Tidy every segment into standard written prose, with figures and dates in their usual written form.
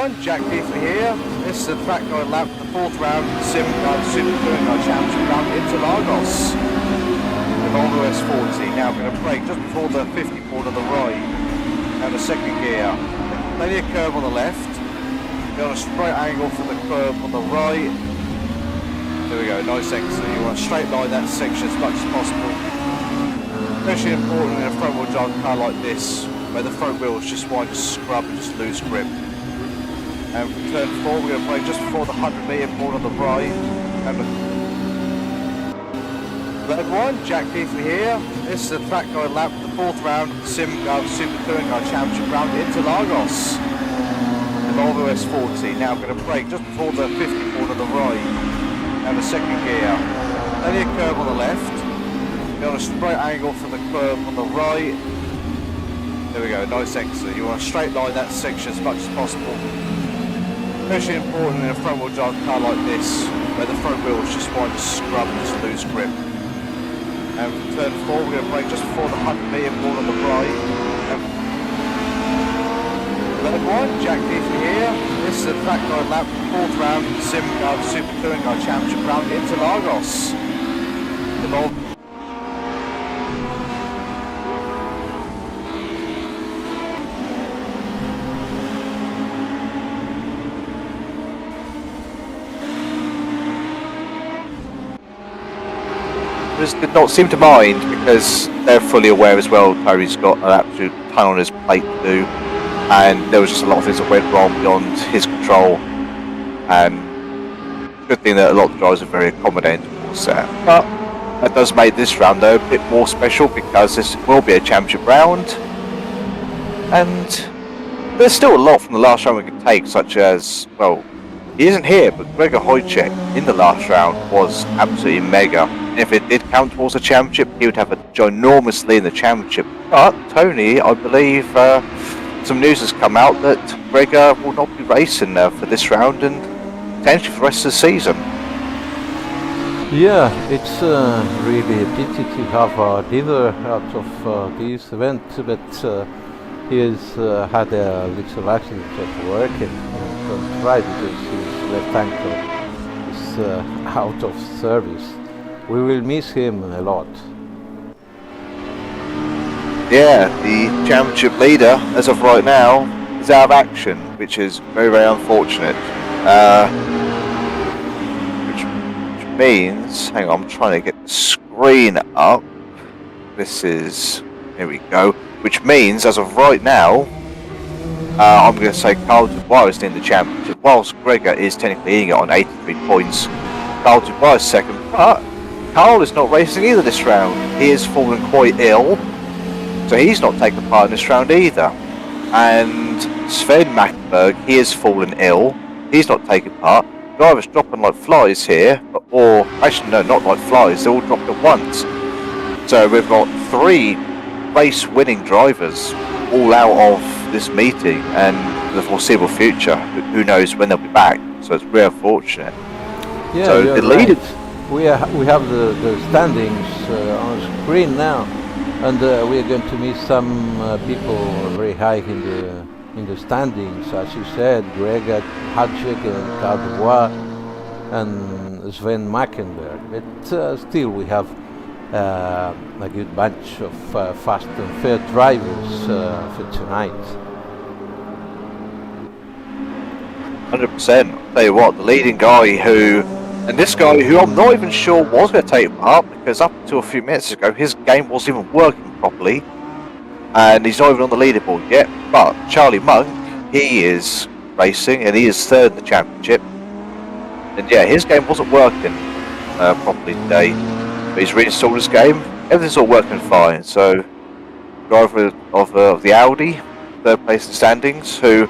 everyone, Jack Beefley here. This is the track going lap for the fourth round of the Simgov Super Touring Car Championship round at Interlagos. The Volvo S40. Now I'm going to brake just before the 50 board on the right and the second gear. Plenty of curve on the left. Go on a straight angle for the curve on the right. There we go, nice exit. You want to straight line that section as much as possible. Especially important in a front wheel drive car like this, where the front wheels just want to scrub and just lose grip. And for turn 4 we're going to brake just before the 100 metre board on the right. And hello everyone, Jack Beefley here. This is the track going lap for the fourth round of the Simgov Super Touring Car Championship round at Interlagos. The Volvo S40. Now I'm going to brake just before the 50 board on the right and the second gear. Plenty of curve on the left. Go on a straight angle for the curve on the right. There we go, nice exit. You want to straight line that section as much as possible. Especially important in a front wheel drive car like this, where the front wheels just want to scrub and just lose grip. And for turn 4 we're going to brake just before the 100 metre board on the right. Hello everyone, Jack Beefley here. This is the track going lap for the fourth round of the Simgov Super Touring Car Championship round at Interlagos. Did not seem to mind because they're fully aware as well Tony's got an absolute ton on his plate to do, and there was just a lot of things that went wrong beyond his control, and good thing that a lot of the drivers are very accommodating towards that. But that does make this round though a bit more special because this will be a championship round, and there's still a lot from the last round we can take, such as, well, he isn't here, but Gregor Hojcek in the last round was absolutely mega. And if it did count towards the championship, he would have a ginormous lead in the championship. But Tony, I believe some news has come out that Gregor will not be racing for this round and potentially for the rest of the season. Yeah, it's really a pity to have a leader out of this event, but he has had a little accident at work and couldn't try because his left ankle is out of service. We will miss him a lot. Yeah, the championship leader, as of right now, is out of action, which is very, very unfortunate. Which means, hang on, I'm trying to get the screen up. Here we go. Which means, as of right now, I'm going to say Carl Dubois is in the championship, whilst Gregor is technically leading it on 83 points. Carl Dubois is second, but Carl is not racing either this round. He has fallen quite ill, so he's not taking part in this round either. And Sven Mackenberg, he has fallen ill. He's not taking part. Drivers dropping like flies here, or actually no, not like flies. They all dropped at once. So we've got 3 race-winning drivers all out of this meeting and the foreseeable future. Who knows when they'll be back? So it's very unfortunate. Yeah, so the leader. We have the standings on screen now, and we are going to meet some people very high in the standings, as you said, Gregor Hojcek and Carl Dubois and Sven Mackenberg. But still, we have a good bunch of fast and fair drivers for tonight. 100%. I'll tell you what, the leading guy and this guy who I'm not even sure was going to take part, because up until a few minutes ago his game wasn't even working properly and he's not even on the leaderboard yet, but Charlie Monk, he is racing and he is third in the championship, and yeah, his game wasn't working properly today, but he's reinstalled his game, everything's all working fine. So driver of the Audi, third place in standings, who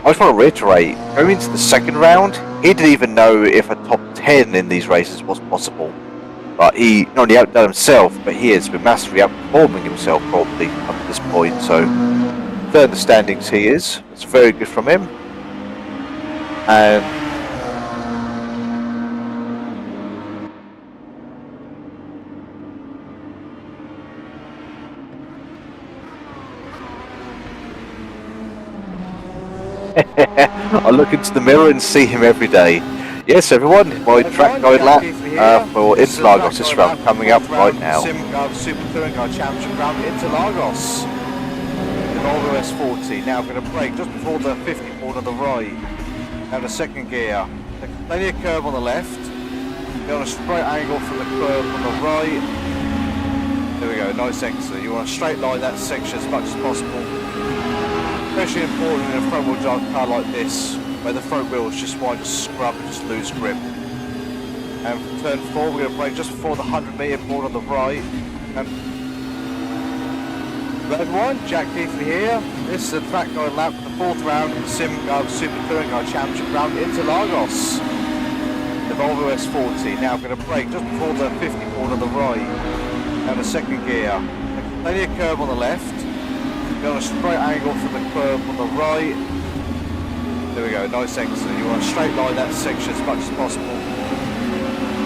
I just want to reiterate, going into the second round, he didn't even know if a top 10 in these races was possible. But he not only outdone himself, but he has been massively outperforming himself probably up to this point. So, third in the standings he is. It's very good from him. And I look into the mirror and see him every day. Yes, everyone, my track guide lap for Interlagos is coming up right now. Simgov Super Touring Car Championship round Interlagos. The Volvo S40. Now I'm going to brake just before the 50 board on the right. Down the second gear. Plenty of curve on the left. Be on a straight angle from the curve on the right. There we go, nice exit. You want to straight line that section as much as possible. Especially important in a front wheel drive car like this, where the front wheels just want to scrub and just lose grip. And for turn 4, we're going to brake just before the 100-metre board on the right. And red one, Jack Keithley here. This is the track guide lap for the 4th round of the Simgov Super Touring Car Championship round Interlagos. The Volvo S40. Now I'm going to brake just before the 50 board on the right. Down the second gear. Plenty of curve on the left. Be on a straight angle from the curve on the right. There we go, nice exit. You want to straight line that section as much as possible.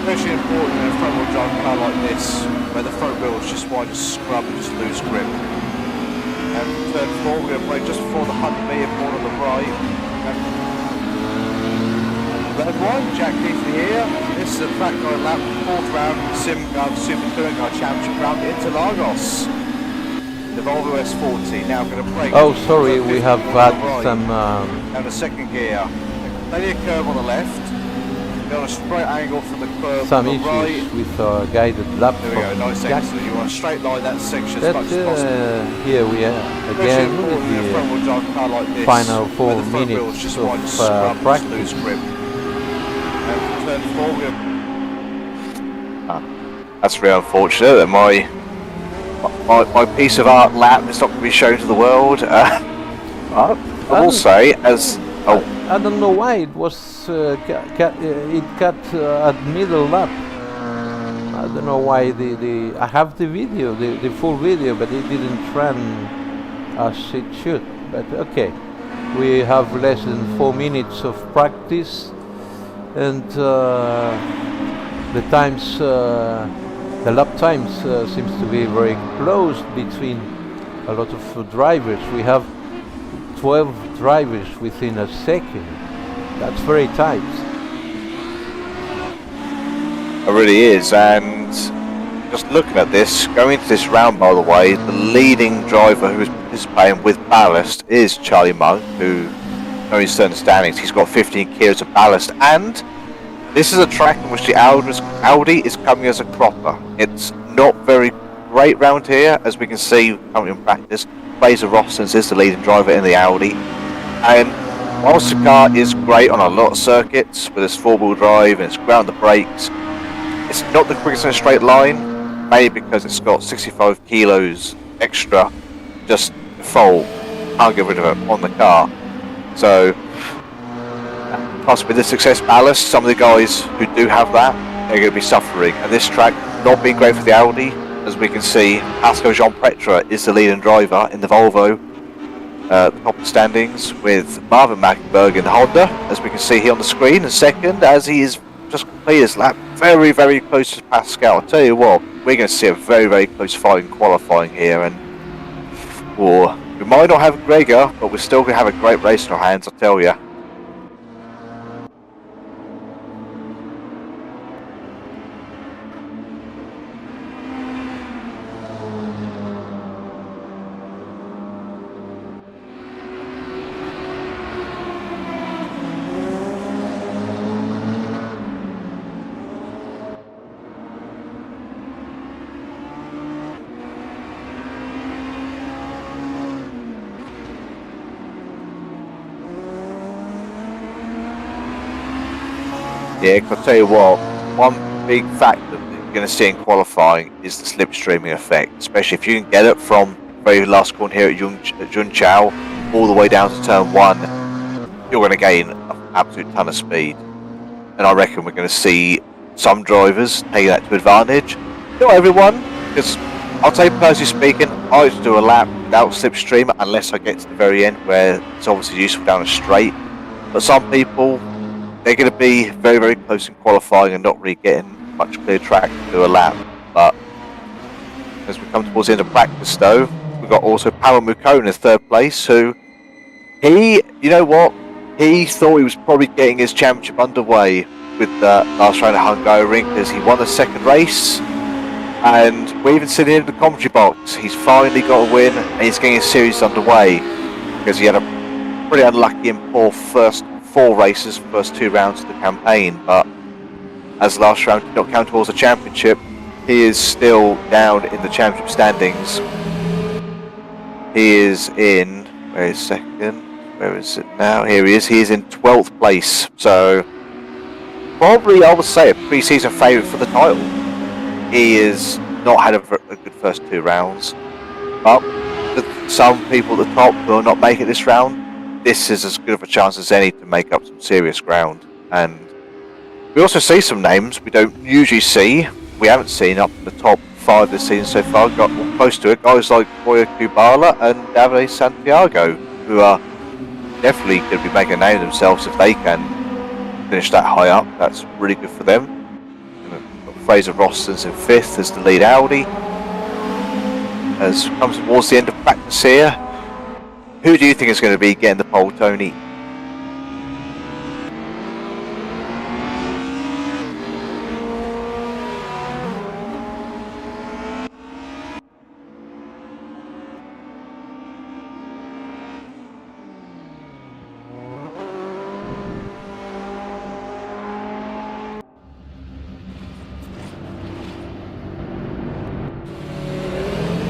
Especially important in a front wheel drive car like this, where the front wheels just want to scrub and just lose grip. And for turn 4, we're going to brake just before the 100-metre board on the right. And red one, Jack Keithley here. This is the track guide lap, 4th round of the Simgov Super Touring Car Championship round Interlagos. The Volvo S40. Now I'm going to brake. Oh, sorry, we have had some down the second gear. Plenty of curve on the left. Be on a straight angle from the curve some on the right. issues with guided lap. There we go, nice Jack. exit. You want to straight line that section That, as much as possible. here we are Especially again important in a with front wheel drive car like the this, final where 4 the front wheels minutes just want to of scrub and practice. lose grip. And for turn 4, we're going to That's really unfortunate that my piece of art lap is not going to be shown to the world. I will say, as I don't know why it was it cut at middle lap. I don't know why I have the video, the full video, but it didn't run as it should. But okay, we have less than 4 minutes of practice, and the times, the lap times seems to be very close between a lot of drivers. We have 12 drivers within a second. That's very tight. it really is. And just looking at this, going into this round, by the way, the leading driver who is participating with ballast is Charlie Monk, who, knowing his certain standings, he's got 15 kilos of ballast. And this is a track in which the Audi is coming as a cropper. It's not very great round here, as we can see currently in practice. Fraser Rossens is the leading driver in the Audi, and whilst the car is great on a lot of circuits with its 4-wheel drive and its ground the brakes, it's not the quickest in a straight line, mainly because it's got 65 kilos extra just default, can't get rid of it on the car. So plus with the success ballast, some of the guys who do have that, they're going to be suffering, and this track not being great for the Audi. As we can see, Pascal Jean-Pretre is the leading driver in the Volvo, the top of the standings, with Marvin Mackenberg in the Honda, as we can see here on the screen, and second, as he is just completed his lap, very, very close to Pascal. I tell you what, we're going to see a very, very close fight in qualifying here, and we might not have Gregor, but we're still going to have a great race in our hands, I tell you. Yeah, 'cause I'll tell you what, one big factor that you're going to see in qualifying is the slipstreaming effect, especially if you can get it from the very last corner here at Junchao all the way down to turn 1, you're going to gain an absolute ton of speed. And I reckon we're going to see some drivers take that to advantage. Not everyone, because I'll tell you personally speaking, I used to do a lap without slipstream unless I get to the very end where it's obviously useful down a straight. But some people, they're going to be very, very close in qualifying and not really getting much clear track to do a lap. But as we come towards the end of practice though, we've got also Pavel Mukona in 3rd place, who, you know what, he thought he was probably getting his championship underway with the last round at Hungary because he won the second race. And we even seen him in the commentary box. He's finally got a win and he's getting his series underway because he had a pretty unlucky and poor first 4 races, first 2 rounds of the campaign. But as the last round did not count towards the championship, he is still down in the championship standings. He is in, where is second? Where is it now? Here he is. He is in 12th place. So probably, I would say, a pre-season favourite for the title. He has not had a good first 2 rounds, but some people at the top will not make it this round. This is as good of a chance as any to make up some serious ground. And we also see some names we don't usually see. We haven't seen up in the top 5 this season so far. Got close to it. Guys like Boya Kubala and Davide Santiago, who are definitely going to be making a name of themselves if they can finish that high up. That's really good for them. Fraser Rostons in 5th as the lead Audi. As comes towards the end of practice here, who do you think is going to be getting the pole, Tony?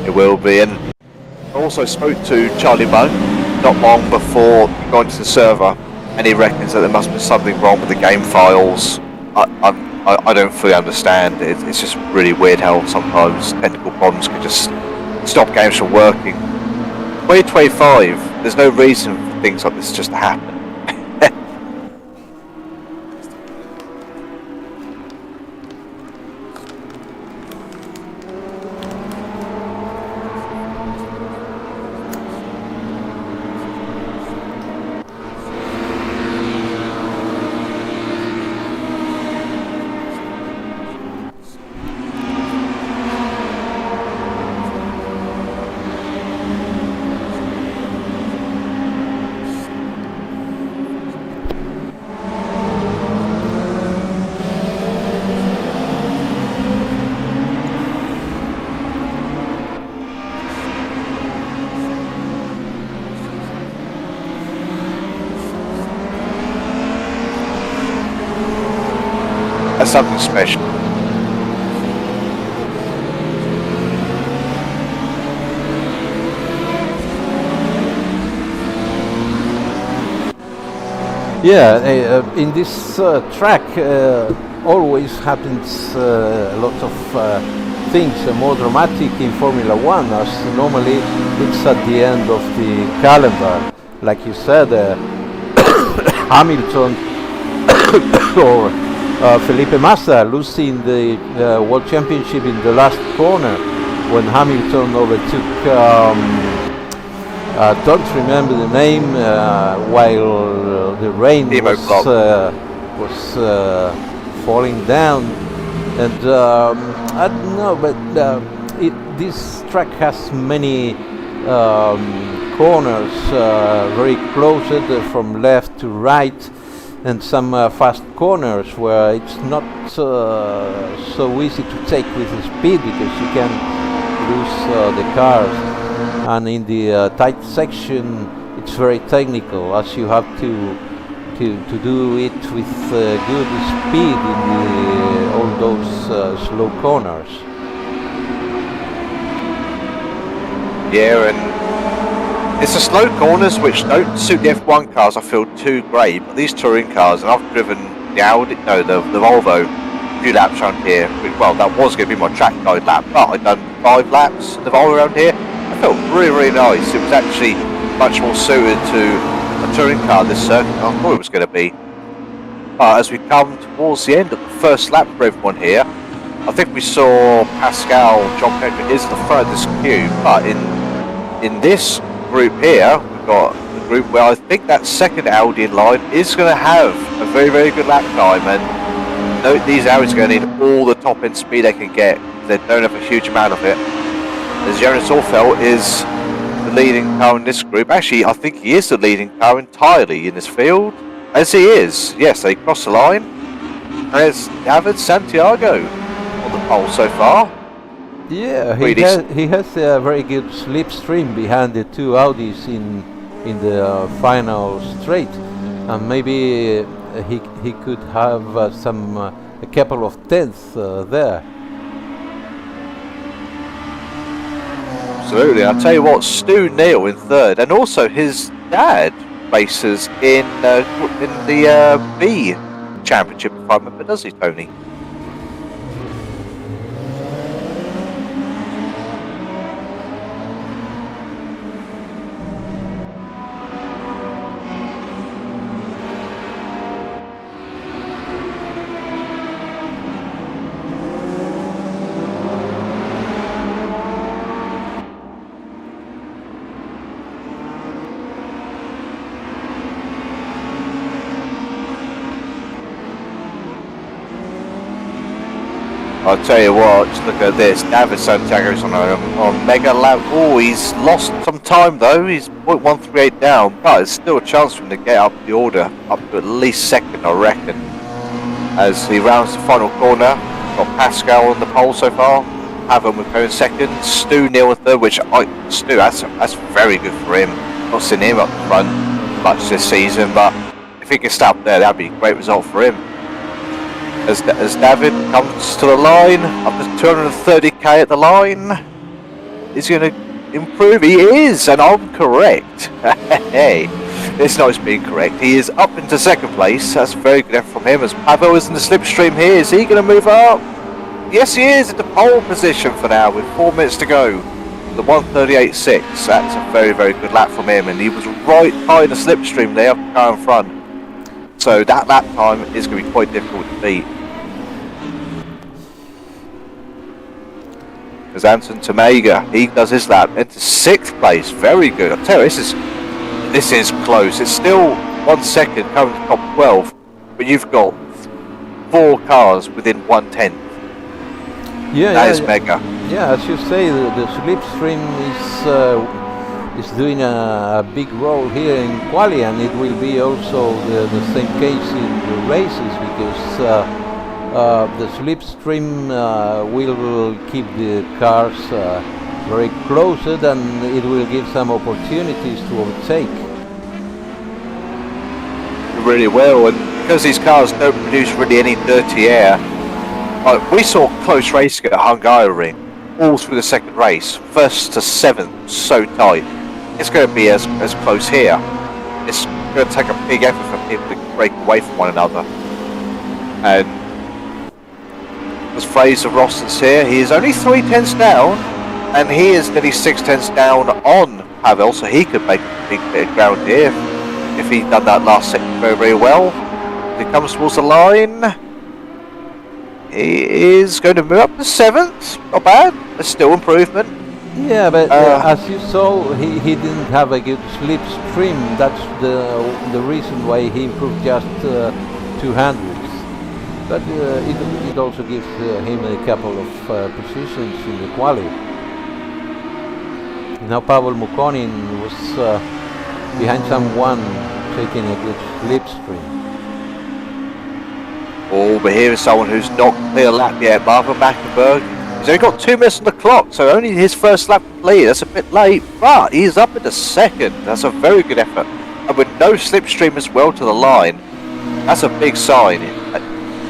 It will be, and I also spoke to Charlie Munn not long before going to the server, and he reckons that there must be something wrong with the game files. I don't fully understand. It's just really weird how sometimes technical problems can just stop games from working. 2025, there's no reason for things like this just to happen. That's something special. Yeah, in this track always happens a lot of things more dramatic in Formula One, as normally it's at the end of the calendar. Like you said, Hamilton or Felipe Massa losing the World Championship in the last corner when Hamilton overtook don't remember the name while the rain was falling down, and I don't know, but this track has many corners very close from left to right, and some fast corners where it's not so easy to take with the speed because you can lose the cars. And in the tight section, it's very technical, as you have to do it with good speed in all those slow corners. Yeah, and it's the slow corners which don't suit the F1 cars, I feel, too great. But these touring cars, and I've driven the Audi, no, the Volvo, a few laps around here. Well, that was going to be my track guide lap, but I've done 5 laps in the Volvo around here. I felt really, really nice. It was actually much more suited to a touring car, this circuit, than I thought it was going to be. But as we come towards the end of the first lap for everyone here, I think we saw Pascal, John Pedro is the front of this queue, but in this group here, we've got the group where I think that second Audi in line is going to have a very, very good lap time, and these Audis are going to need all the top end speed they can get. They don't have a huge amount of it. As Jonas Orfeld is the leading car in this group. Actually, I think he is the leading car entirely in this field. As he is. Yes, they cross the line. And it's David Santiago on the pole so far. Yeah, Really he has a very good slipstream behind the two Audis in the final straight, and maybe he could have a couple of tenths there. Absolutely. I'll tell you what, Stu Neal in third, and also his dad races in the B Championship, if I remember, does he, Tony? I'll tell you what, just look at this. David Santiago's on mega lap. Oh, he's lost some time though. He's 0.138 down, but there's still a chance for him to get up the order, up to at least second, I reckon. As he rounds the final corner, got Pascal on the pole so far. Pavel McCone second, Stu Neal in third, Stu, that's very good for him. Not seen him up the front much this season, but if he can stay up there, that'd be a great result for him. As David comes to the line, up to 230k at the line, is he going to improve? He is, and I'm correct. Hey, it's not just being correct. He is up into second place. That's a very good effort from him. As Pavel is in the slipstream here, is he going to move up? Yes, he is at the pole position for now, with 4 minutes to go. The 138.6. That's a very, very good lap from him, and he was right high in the slipstream there, car in front. So that lap time is going to be quite difficult to beat. As Anton Tomega, he does his lap into 6th place. Very good. I tell you, this is close. It's still 1 second coming to top 12, but you've got 4 cars within 1/10. Yeah, that is mega. Yeah, as you say, the slipstream is doing a big role here in quali, and it will be also the same case in the races, because the slipstream will keep the cars very close, and it will give some opportunities to overtake. Really well, and because these cars don't produce really any dirty air, we saw close racing at Hungary all through the second race, 1st to 7th, so tight. It's going to be as close here. It's going to take a big effort for people to break away from one another. And as Fraser Rosson's here, he is only 3 tenths down, and he is nearly 6 tenths down on Pavel, so he could make a big bit of ground here if he'd done that last second very, very well. As he comes towards the line, he is going to move up to 7th. Not bad. There's still improvement. Yeah, but as you saw, he didn't have a good slipstream. That's the reason why he improved just 200. But it also gives him a couple of positions in the quali. Now Pavel Mukonin was behind someone taking a good slipstream. Oh, but here is someone who's not clear a lap yet, Marvin Mackenberg. He's only got 2 minutes on the clock, so only his first lap complete. That's a bit late, but he's up into second. That's a very good effort. And with no slipstream as well to the line, that's a big sign.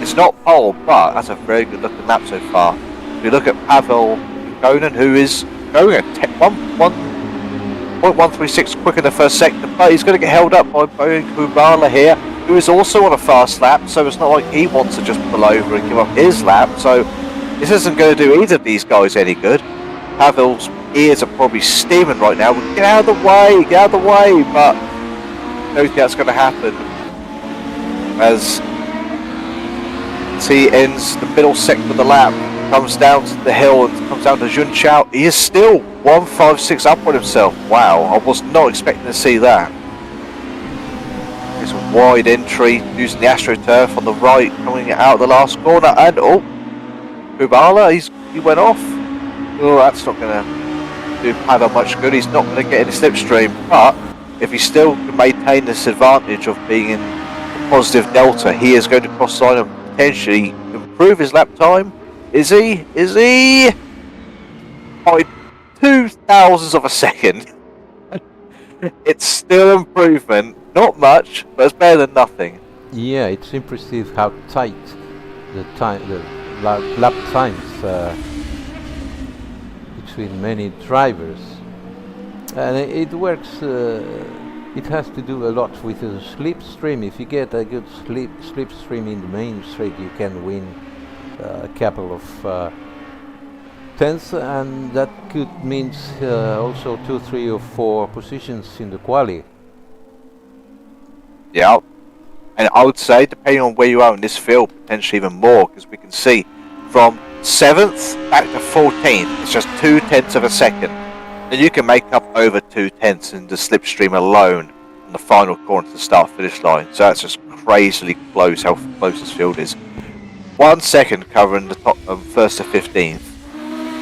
It's not pole, but that's a very good looking lap so far. If you look at Pavel Conan, who is going at 1.136 quicker in the first sector, but he's going to get held up by Boeing Kubala here, who is also on a fast lap, so it's not like he wants to just pull over and give up his lap, so this isn't going to do either of these guys any good. Pavel's ears are probably steaming right now. Get out of the way, but I don't think that's going to happen. As he ends the middle sector of the lap, comes down to the hill and comes down to Jun Chao. He is still 156 up on himself. Wow, I was not expecting to see that. It's a wide entry using the AstroTurf on the right, coming out of the last corner, and oh, Kubala, he went off. Oh, that's not gonna do Pavel much good. He's not going to get any slipstream, but if he still can maintain this advantage of being in a positive delta, he is going to cross the line and potentially improve his lap time. Is he? Is he? By 0.002 of a second. It's still improvement. Not much, but it's better than nothing. Yeah, it's impressive how tight the lap times between many drivers, and it works. It has to do a lot with the slipstream. If you get a good slipstream in the main straight, you can win a couple of tenths, and that could mean also 2, 3, or 4 positions in the quali. Yeah. And I would say, depending on where you are in this field, potentially even more, because we can see from 7th back to 14th, it's just 0.2 of a second. And you can make up over 0.2 in the slipstream alone on the final corner to the start-finish line. So that's just crazily close how close this field is. 1 second covering the top 1st to 15th.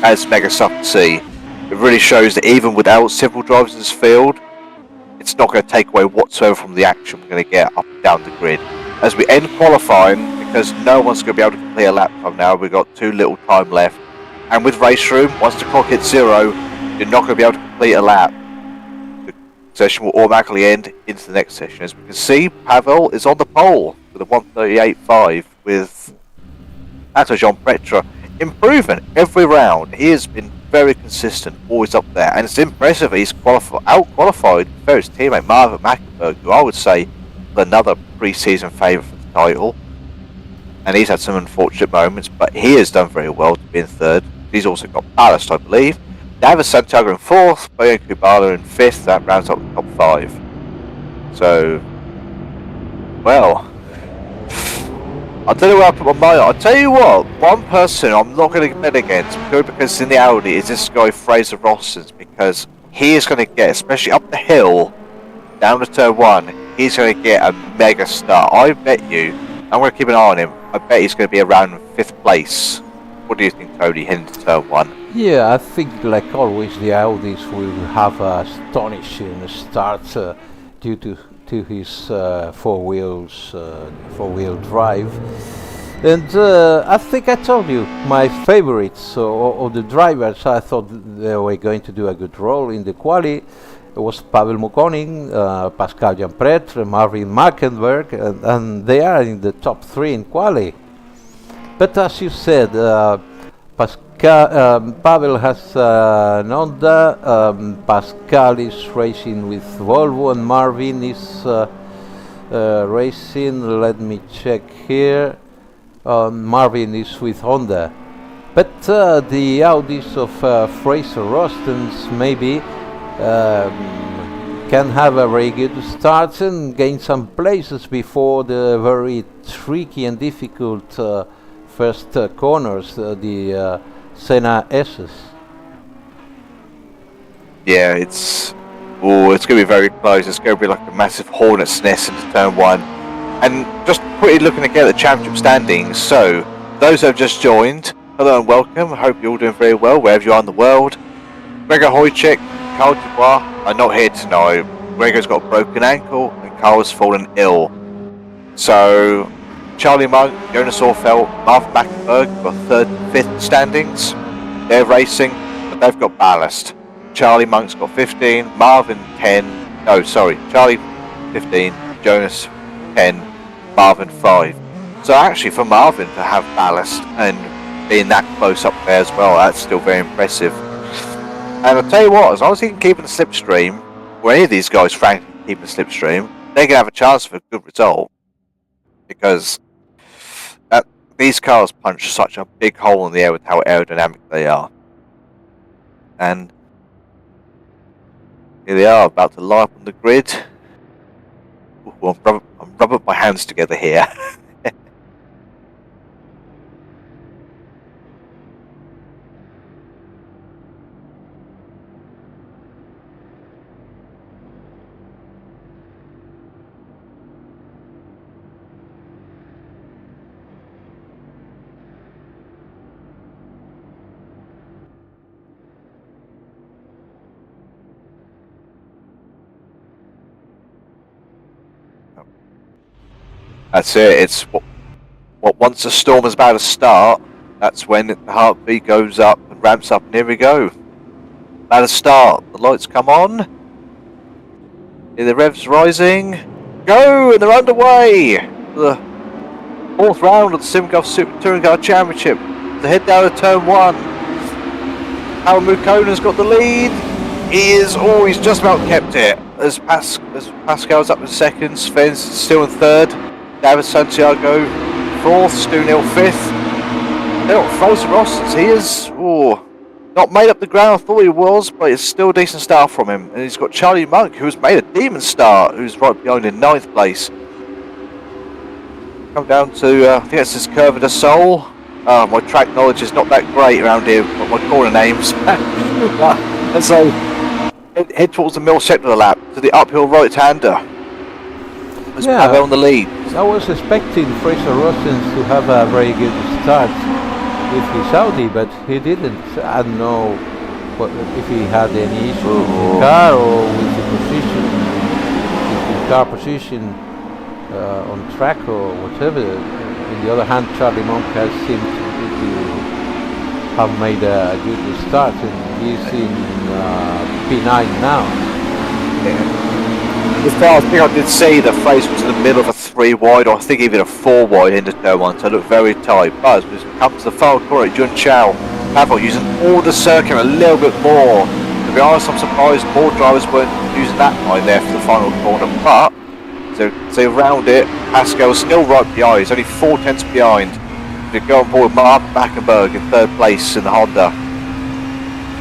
As mega stuff to see. It really shows that even without several drivers in this field, it's not going to take away whatsoever from the action we're going to get up and down the grid. As we end qualifying, because no one's going to be able to complete a lap time now, we've got too little time left. And with race room, once the clock hits 0, you're not going to be able to complete a lap. The session will automatically end into the next session. As we can see, Pavel is on the pole with a 1:38.5 with Jean Petra improving every round. He has been very consistent, always up there, and it's impressive he's out-qualified his teammate Marvin Mackenberg, who I would say is another pre-season favourite for the title. And he's had some unfortunate moments, but he has done very well to be in 3rd. He's also got ballast, I believe. Davis Santiago in 4th, Boyan Kubala in 5th, that rounds up the top 5. So, well, I don't know where I put my mind on. I'll tell you what, one person I'm not going to bet against, because in the Audi, is this guy Fraser Rossens, because he is going to get, especially up the hill, down to turn 1, he's going to get a mega start. I bet you, I'm going to keep an eye on him, I bet he's going to be around 5th place. What do you think, Tony, heading to turn 1? Yeah, I think like always the Audis will have a astonishing start due to his four-wheel drive. And I think I told you my favorites of the drivers. I thought they were going to do a good role in the quali. It was Pavel Mukonin, Pascal Jampretre, Marvin Mackenberg, and they are in the top 3 in quali. But as you said, Pavel has an Honda, Pascal is racing with Volvo, and Marvin is racing, let me check here, Marvin is with Honda. But the Audis of Fraser Rostens maybe can have a very good start and gain some places before the very tricky and difficult first corners, the Senna S's. Yeah, it's going to be very close. It's going to be like a massive hornet's nest into turn 1. And just quickly looking again at the championship standings, so those who have just joined, hello and welcome. I hope you're all doing very well wherever you are in the world. Gregor Hojcik, Carl Dubois are not here tonight. Gregor's got a broken ankle and Carl has fallen ill. So Charlie Monk, Jonas Orfeld, Marvin Mackenberg got 3rd and 5th standings. They're racing, but they've got ballast. Charlie Monk's got 15, Marvin 10, no sorry, Charlie 15, Jonas 10, Marvin 5. So actually for Marvin to have ballast and being that close up there as well, that's still very impressive. And I'll tell you what, as long as he can keep in the slipstream, or any of these guys frankly keep in the slipstream, they can have a chance for a good result. Because these cars punch such a big hole in the air with how aerodynamic they are. And here they are, about to line up on the grid. Ooh, I'm rubbing my hands together here. That's it. It's what once the storm is about to start, that's when the heartbeat goes up and ramps up, and here we go. About to start. The lights come on. Here the revs rising. Go! And they're underway! The 4th round of the Simgov Super Touring Car Championship. To head down to turn 1. Howard Mukonen's got the lead. He is always just about kept it. As Pascal's up in 2nd, Sven's still in 3rd. David Santiago 4th, Stu Neal 5th. Little Fraser Ross, he is not made up the ground I thought he was, but it's still a decent start from him. And he's got Charlie Monk, who's made a demon start, who's right behind in 9th place. Come down to, I think that's his Curve de Sol. My track knowledge is not that great around here, but my corner names. And so, head towards the middle sector of the lap, to the uphill right-hander. There's Pavel on the lead. I was expecting Fraser Rossens to have a very good start with his Audi, but he didn't. I don't know if he had any issue with the car or with the position, with the car position on track or whatever. On the other hand, Charlie Monk has seemed to have made a good start, and he's in P9 now. Yeah. As far as I think I did see, the Fraser was in the middle of a 3 wide, or I think even a 4 wide into turn 1, so it looked very tight. But as we come to the final corner, Jun Chao, Pavel using all the circuit a little bit more. To be honest, I'm surprised more drivers weren't using that line there for the final corner, but so around it, Pascal's still right behind, he's only 4 tenths behind. You're going forward, Mark Backenberg in 3rd place in the Honda.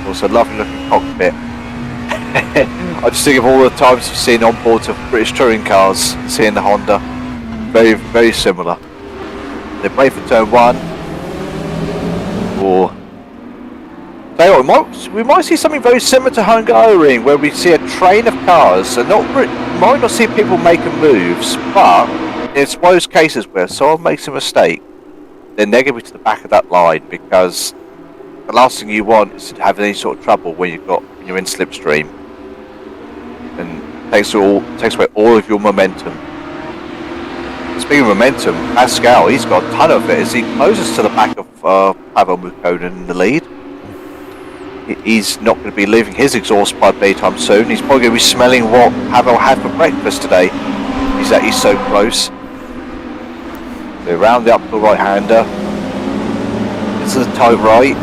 Also a lovely looking cockpit. I just think of all the times I've seen on boards of British touring cars, seeing the Honda. Very, very similar. They're ready for turn 1. Or tell you what, we might see something very similar to Hungary, where we see a train of cars, and might not see people making moves, but it's one of those cases where someone makes a mistake, then they're going to be to the back of that line, because the last thing you want is to have any sort of trouble when you're in slipstream, and takes away all of your momentum. Speaking of momentum, Pascal, he's got a ton of it as he closes to the back of Pavel Mukonen in the lead. He's not going to be leaving his exhaust pipe anytime soon. He's probably going to be smelling what Pavel had for breakfast today. He's so close. So around the uphill right-hander. This is a tight right,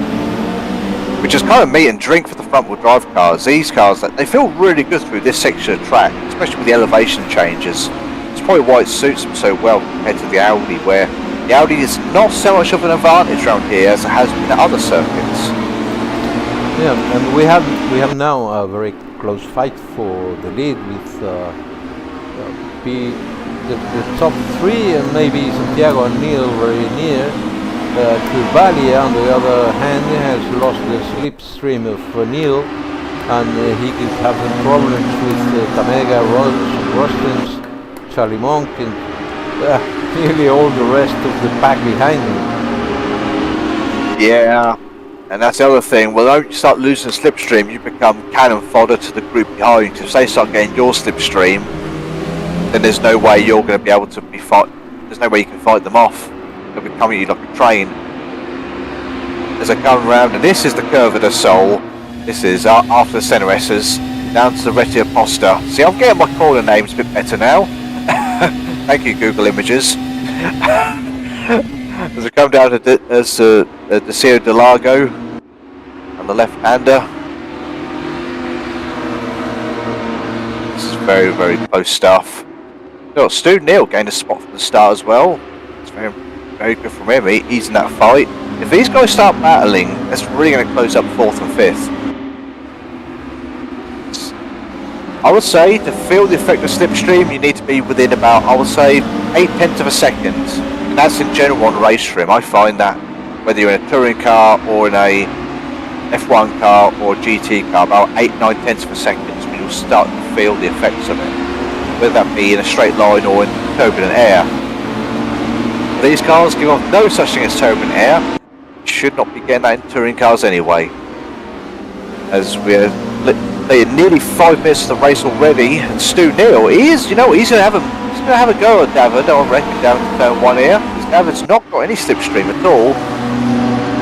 which is kind of meat and drink for the front-wheel drive cars. These cars, they feel really good through this section of track, especially with the elevation changes. It's probably why it suits them so well compared to the Audi, where the Audi is not so much of an advantage around here as it has been at other circuits. Yeah, and we have now a very close fight for the lead with the top 3 and maybe Santiago and Neil very near. Curvalia, on the other hand, has lost the slipstream of Neil, and he could have some problems with Tamega, Rostens, Charlie Monk, and nearly all the rest of the pack behind him. Yeah. And that's the other thing, well, don't you start losing slipstream, you become cannon fodder to the group behind. Because if they start getting your slipstream, then there's no way you're going to be able to there's no way you can fight them off. They'll be coming at you like a train. As they come around, and this is the Curve de Sol. This is after the Senna S's, down to the Retia Posta. See, I'm getting my corner names a bit better now. Thank you, Google Images. As we come down to Desio de Lago on the left-hander. This is very, very close stuff. Got Stu Neal gained a spot from the start as well. It's very, very good from him. He's in that fight. If these guys start battling, that's really going to close up 4th and 5th. I would say to feel the effect of slipstream, you need to be within about, I would say, 8/10 of a second. And that's in general on race trim. I find that whether you're in a touring car or in a F1 car or a GT car, about 8-9 of a second is when you'll start to feel the effects of it. Whether that be in a straight line or in turbulent air. These cars give off no such thing as turbulent air. You should not be getting that in touring cars anyway. As we're nearly 5 minutes of the race already, and Stu Neal, he's going to have a going to have a go at David, I reckon, down to turn 1 here. Because David's not got any slipstream at all.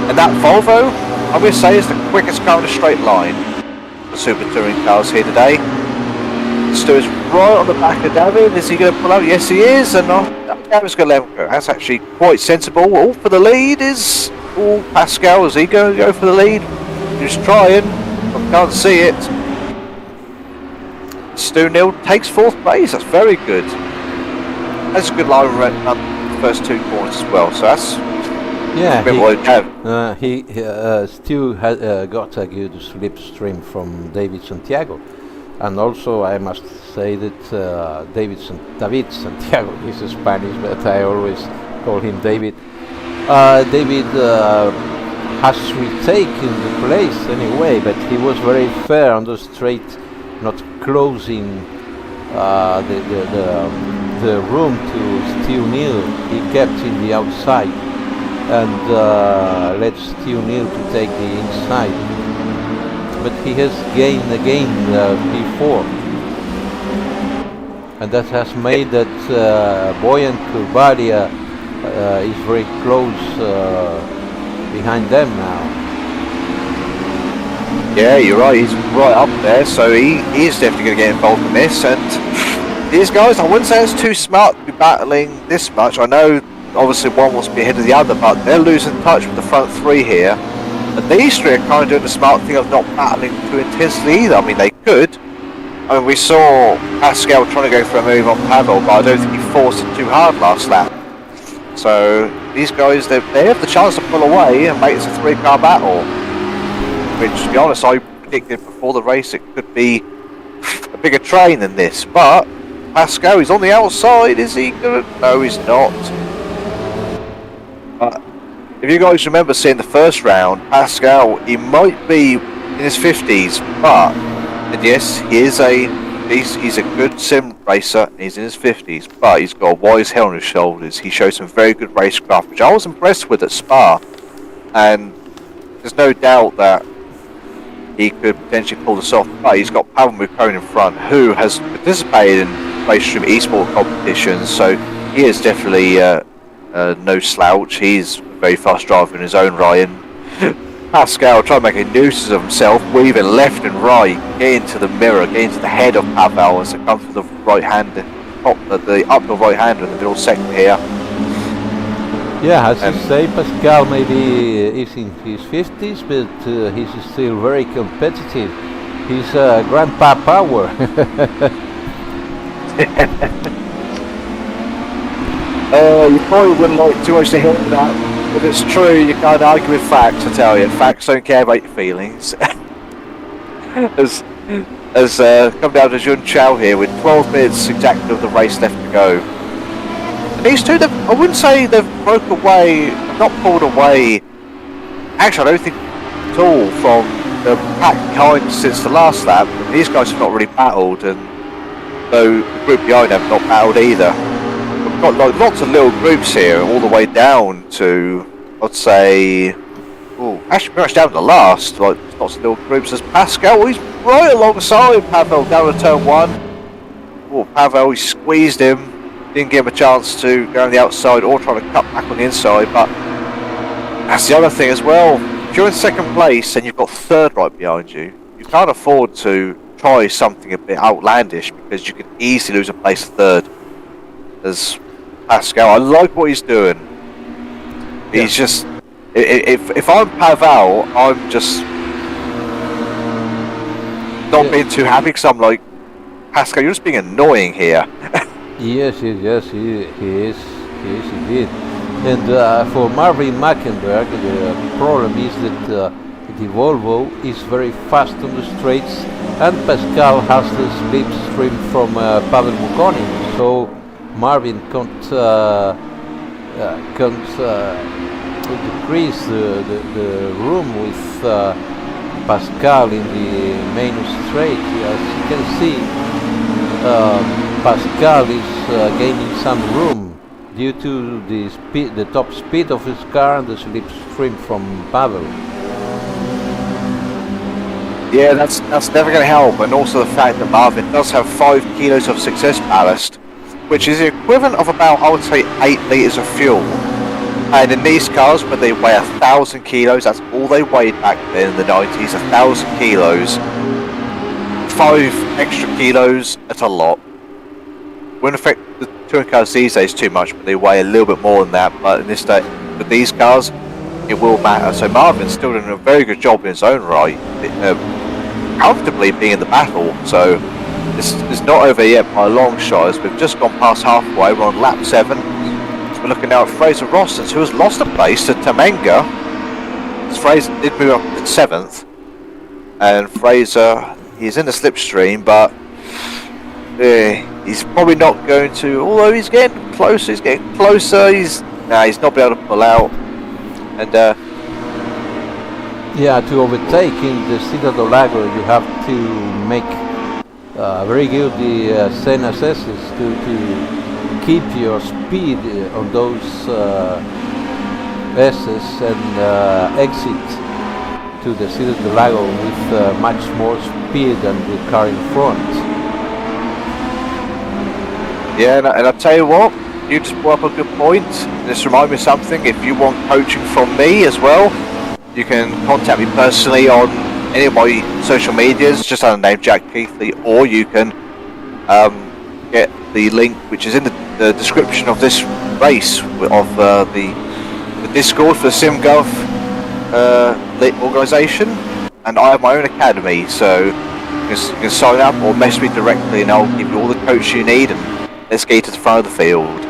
And that Volvo, I'm going to say, is the quickest car in a straight line. The Super Touring cars here today. Stu is right on the back of David. Is he going to pull out? Yes, he is. And David's going to let him go. That's actually quite sensible. All for the lead is... Oh, Pascal, is he going to go for the lead? He's trying. I can't see it. Stu Nil takes 4th place. That's very good. That's a good line around the first 2 corners as well. So that's... Yeah, he Stu got a good slipstream from David Santiago. And also, I must say that David Santiago, he's Spanish, but I always call him David. David has retaken the place anyway, but he was very fair on the straight, not closing the room to Stu Neal. He kept in the outside and let Stu Neal to take the inside. But he has gained again P4, and that has made that Boyan Kurbadia is very close behind them now. Yeah, you're right, he's right up there, so he is definitely going to get involved in this. And these guys, I wouldn't say it's too smart to be battling this much. I know obviously one wants to be ahead of the other, but they're losing touch with the front 3 here. And these 3 are kind of doing the smart thing of not battling too intensely either. I mean, they could. I mean, we saw Pascal trying to go for a move on Pavel, but I don't think he forced it too hard last lap. So these guys, they have the chance to pull away and make it a 3-car battle. Which, to be honest, I predicted before the race it could be a bigger train than this. But Pascal, he's on the outside. Is he good? No, he's not. If you guys remember seeing the first round, Pascal, he might be in his 50s, but, and yes, he's a good sim racer, and he's in his 50s, but he's got a wise head on his shoulders. He showed some very good racecraft, which I was impressed with at Spa, and there's no doubt that he could potentially pull this off, but he's got Pavel Mukone in front, who has participated in Racestream eSport competitions, so he is definitely no slouch. He's a very fast driver in his own right, and Pascal trying to make a nuisance of himself, weaving left and right, getting to the mirror, getting to the head of Pavel as it comes from the right hand, the uphill right hander in the middle sector here. Yeah, as you say, Pascal maybe is in his 50s, but he's still very competitive. He's grandpa power. You probably wouldn't like too much to hear that, but it's true, you can't argue with facts, I tell you. Facts don't care about your feelings. as come down to Jun Chao here with 12 minutes exactly of the race left to go. And these two, I wouldn't say they've broke away, not pulled away, actually I don't think at all from the pack behind since the last lap. These guys have not really battled, and though the group behind have not battled either. We've got like lots of little groups here, all the way down to, I'd say, actually pretty much down to the last, like lots of little groups. As Pascal, he's right alongside Pavel down to turn 1. Oh, Pavel, he squeezed him, didn't give him a chance to go on the outside or try to cut back on the inside, but that's the other thing as well. If you're in 2nd place and you've got 3rd right behind you, you can't afford to try something a bit outlandish because you could easily lose a place 3rd. As Pascal, I like what he's doing. He's just, if I'm Pavel, I'm just not being too happy because I'm like, Pascal, you're just being annoying here. Yes, he is indeed. And for Marvin Mackenberg, the problem is that the Volvo is very fast on the straights, and Pascal has the slipstream from Pavel Mukone, so Marvin can't decrease the room with Pascal in the main straight. As you can see, Pascal is gaining some room due to the top speed of his car and the slipstream from Pavel. Yeah, that's never going to help, and also the fact that Marvin does have 5 kilos of success ballast. which is the equivalent of about, I would say, 8 litres of fuel. And in these cars, when they weigh 1,000 kilos, that's all they weighed back then in the 90s, 1,000 kilos. 5 extra kilos, that's a lot. Wouldn't affect the touring cars these days too much, but they weigh a little bit more than that. But in this day, with these cars, it will matter. So Marvin's still doing a very good job in his own right, comfortably being in the battle. So this is not over yet by a long shot, as we've just gone past halfway. We're on lap 7. So we're looking now at Fraser Rossens, who has lost a place to Tamenga. Fraser did move up to 7th, and Fraser, he's in the slipstream, but he's probably not going to. Although he's getting closer, He's not be able to pull out, and yeah, to overtake in the Interlagos, you have to make very good the Sen assesses to keep your speed on those S's and exit to the Interlagos with much more speed than the car in front. yeah, and I'll tell you what, you just brought up a good point. This reminds me of something. If you want coaching from me as well, you can contact me personally on any of my social medias, just under the name Jack Keithley, or you can get the link which is in the description of this race of the Discord for the Simgov organisation. And I have my own academy, so you can sign up or message me directly, and I'll give you all the coach you need. And let's get to the front of the field.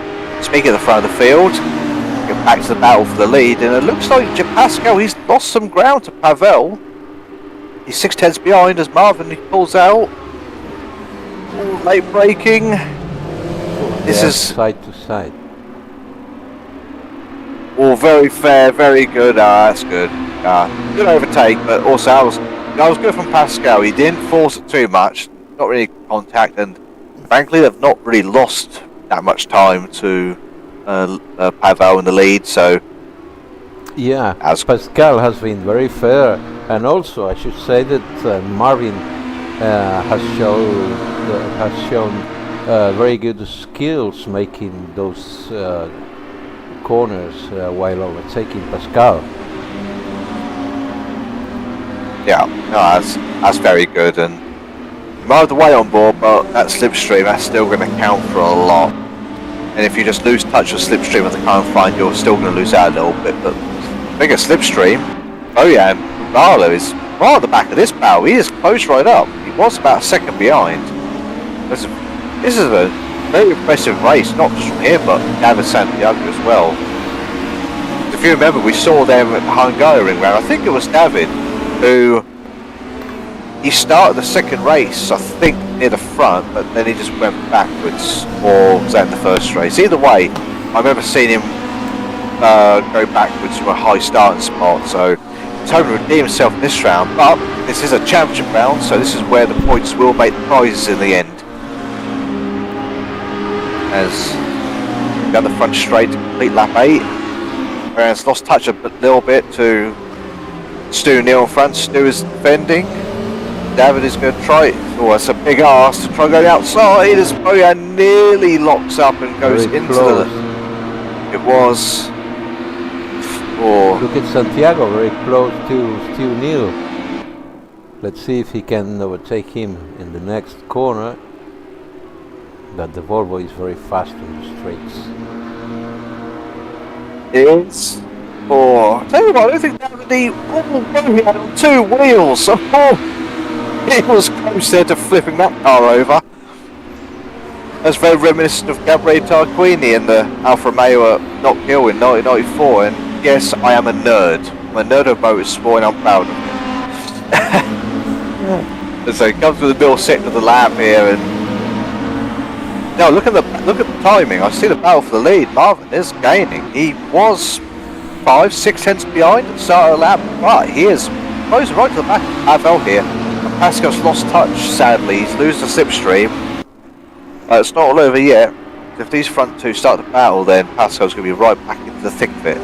Speaking of the front of the field, get back to the battle for the lead, and it looks like Pascal, he's lost some ground to Pavel. He's 6/10 behind as Marvin, he pulls out. Ooh, late braking. This is side to side. all very fair, very good. That's good. Good overtake, but also I was good from Pascal. He didn't force it too much, not really contact, and frankly, they've not really lost that much time to Pavel in the lead. So yeah, Pascal has been very fair, and also I should say that Marvin has shown very good skills making those corners while overtaking Pascal. yeah, no, that's very good, and might have the weight on board, but that slipstream, that's still going to count for a lot. And if you just lose touch of slipstream at the current find, you're still going to lose out a little bit. But bigger slipstream, Bojan Bala is right at the back of this battle. He is close right up. He was about a second behind. This is a very impressive race, not just from here, but David Santiago as well. If you remember, we saw them at the Hungarian round. I think it was David who he started the second race, I think, near the front, but then he just went backwards, or was that in the first race? Either way, I remember seeing him go backwards from a high starting spot, so he's hoping to redeem himself in this round, but this is a championship round, so this is where the points will make the prizes in the end. As down the front straight to complete lap 8, whereas lost touch a little bit to Stu Neal in front. Stu is defending. David is going to try it. Oh, that's a big ask to try to go outside as Bojan nearly locks up and goes Very into close. It was. Oh, Look at Santiago, very close to Stu Neal. Let's see if he can overtake him in the next corner. But the Volvo is very fast in the straights. it is. Oh, tell you what, I don't think David he had on 2 wheels. Oh, it was close there to flipping that car over. That's very reminiscent of Gabriele Tarquini in the Alfa Romeo at Knock Hill in 1994. And yes, I am a nerd. I'm a nerd of motorsport, and I'm proud of it. So he comes with the middle sector of the lap here, and now look at the timing. I see the battle for the lead. Marvin is gaining. He was 5-6 tenths behind at the start of the lap, but he is closing right to the back of Pavel here. And Pascal's lost touch, sadly. He's losing the slipstream. It's not all over yet. If these front two start the battle, then Pascal's going to be right back into the thick of it.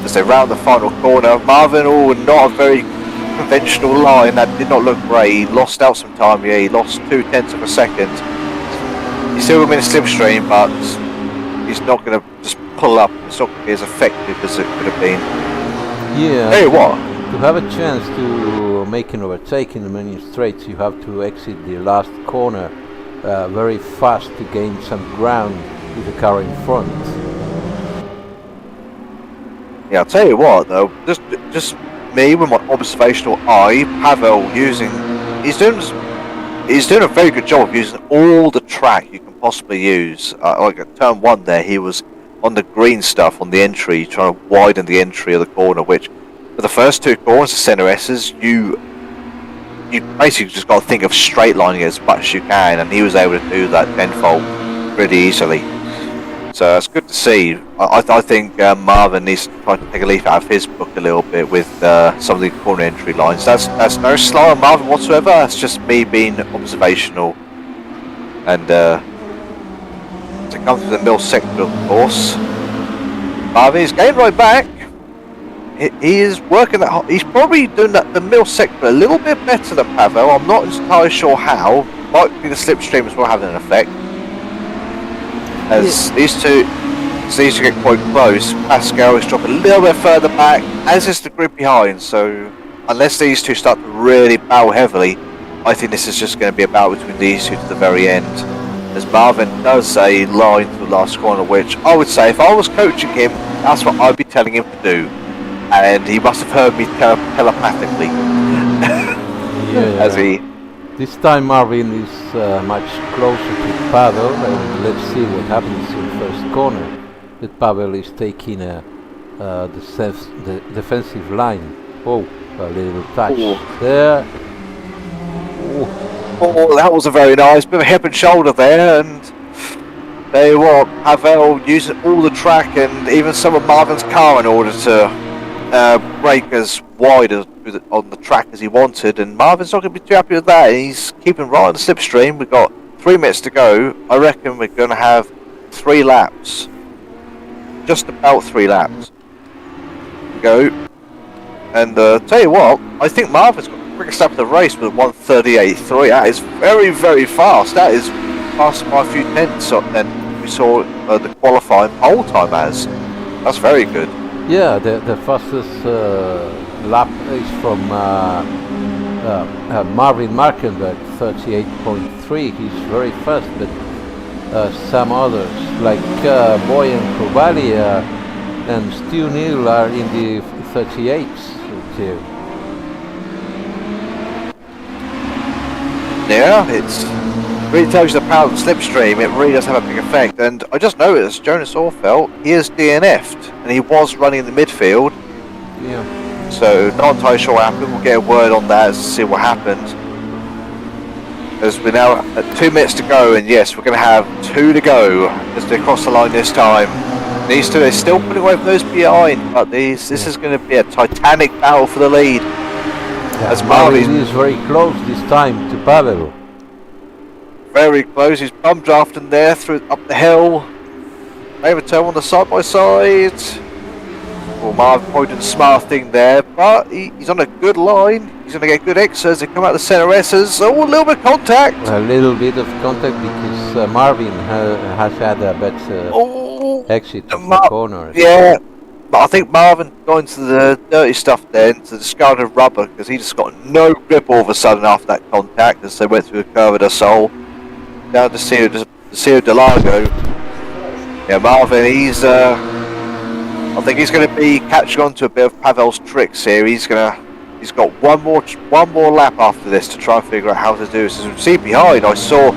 As they round the final corner, Marvin, not a very conventional line. That did not look great. He lost out some time here. He lost 0.2 of a second. He He's still going to be in slipstream, but he's not going to just pull up. It's not going to be as effective as it could have been. Yeah. Hey, what? To have a chance to make an overtake in the many straights, you have to exit the last corner very fast to gain some ground with the car in front. Yeah, I'll tell you what though, just me with my observational eye, Pavel he's doing a very good job of using all the track you can possibly use. Like at turn 1 there, he was on the green stuff on the entry, trying to widen the entry of the corner, which for the first 2 corners, the center S's, you basically just got to think of straight lining it as much as you can, and he was able to do that tenfold pretty easily. So it's good to see. I think Marvin needs to try to take a leaf out of his book a little bit with some of the corner entry lines. That's no slow on Marvin whatsoever. That's just me being observational. And to come through the middle sector, of course, Marvin is getting right back. He is working that. He's probably doing the middle sector a little bit better than Pavel. I'm not entirely sure how. Might be the slipstream as well having an effect. As these two get quite close, Pascal is dropping a little bit further back, as is the group behind, so unless these two start to really battle heavily, I think this is just going to be a battle between these two to the very end. As Marvin does a line to the last corner, which I would say if I was coaching him, that's what I'd be telling him to do. And he must have heard me telepathically. As he... This time Marvin is much closer to Pavel, and let's see what happens in the first corner. That Pavel is taking the defensive line. Oh, a little touch there. Oh, that was a very nice bit of hip and shoulder there, and there you are, Pavel using all the track and even some of Marvin's car in order to break as wide on the track as he wanted, and Marvin's not going to be too happy with that. He's keeping right on the slipstream. We've got 3 minutes to go. I reckon we're going to have 3 laps. Just about 3 laps to go. And tell you what, I think Marvin's got the quickest lap of the race with 1:38.3. That is very, very fast. That is faster by a few tenths than we saw the qualifying pole time as. That's very good. Yeah, the fastest lap is from Marvin Markenberg, 38.3. He's very fast, but some others like Boyan Kovalia and Stu Neal are in the 38s too. Yeah, it's really tells you the power of the slipstream. It really does have a big effect. And I just noticed Jonas Orfeld, he is DNF'd, and he was running in the midfield. Yeah. So not entirely sure what happened. We'll get a word on that to see what happened. As we're now at 2 minutes to go, and yes, we're going to have 2 to go as they cross the line this time. These two are still putting away from those behind, but this is going to be a titanic battle for the lead. Yeah, as Marvin is very close this time to Pavel. Very close. He's bum drafting there through up the hill. Maybe turn on the side by side. Well, Marvin probably did a smart thing there, but he's on a good line. He's going to get good extras. They come out the center S's. Oh, a little bit of contact. A little bit of contact because Marvin has had a better exit of the corner. Yeah, but I think Marvin got into the dirty stuff there, into the discarded rubber, because he just got no grip all of a sudden after that contact as they went through a curve of the sole. Down to Interlagos. Yeah, Marvin, I think he's going to be catching on to a bit of Pavel's tricks here. He's got one more lap after this to try and figure out how to do this. As you see behind, I saw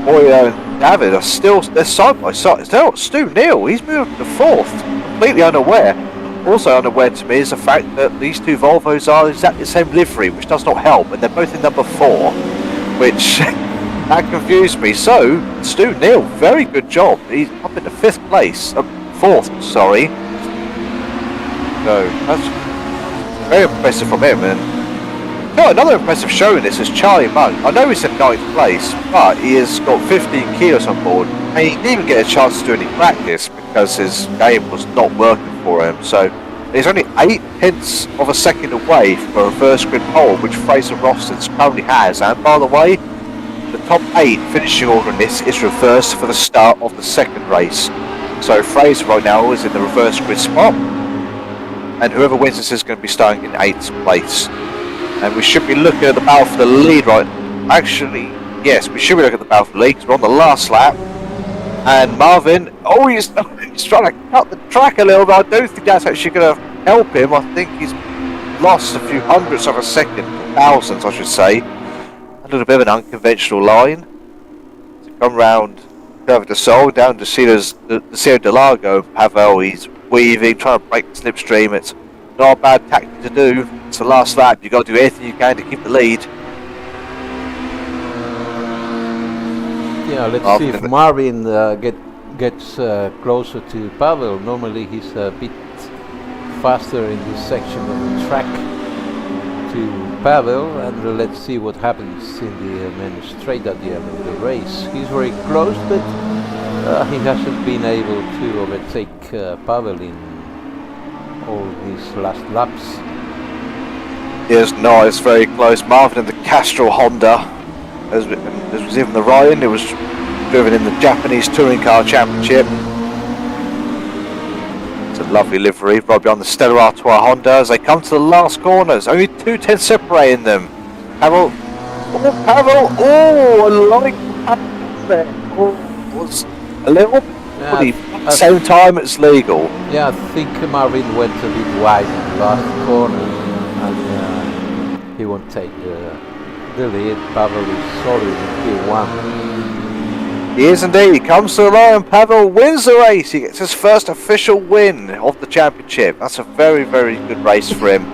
Boya and David they're side by side. Stu Neal, he's moved to 4th, completely unaware. Also unaware to me is the fact that these two Volvos are exactly the same livery, which does not help, and they're both in number 4, which that confused me. So Stu Neal, very good job. He's up in the 5th place, 4th, sorry. So that's very impressive from him. And another impressive show in this is Charlie Monk. I know he's in 9th place, but he has got 15 kilos on board, and he didn't even get a chance to do any practice because his game was not working for him. So he's only 8/10 of a second away from a reverse grid pole, which Fraser Rostons currently has. And by the way, the top 8 finishing order in this is reversed for the start of the second race. So Fraser right now is in the reverse grid spot, and whoever wins this is going to be starting in 8th place. And we should be looking at the battle for the lead right. Actually, yes, we should be looking at the battle for the lead because we're on the last lap. And Marvin, he's trying to cut the track a little bit. I don't think that's actually going to help him. I think he's lost a few hundredths of a second, thousands I should say. A little bit of an unconventional line. To come round Curve de Sol down to Interlagos. Pavel, he's weaving, trying to break the slipstream. It's not a bad tactic to do. It's the last lap. You've got to do everything you can to keep the lead. Yeah, let's see if Marvin gets closer to Pavel. Normally he's a bit faster in this section of the track to Pavel, and let's see what happens in the main straight at the end of the race. He's very close, but he hasn't been able to overtake Pavel in all these last laps. Yes, no, it's very close. Marvin in the Castrol Honda, as was even the Ryan, it was driven in the Japanese Touring Car Championship. It's a lovely livery, right behind the Stella Artois Honda as they come to the last corners. Only 2 tenths separating them. Pavel, I like Pavel there. Was a little bit. At the same time, it's legal. Yeah, I think Marvin went a bit wide in the last corner, and he won't take the lead. Pavel is solid in Q1. He is indeed. He comes to the line. Pavel wins the race. He gets his first official win of the championship. That's a very, very good race for him.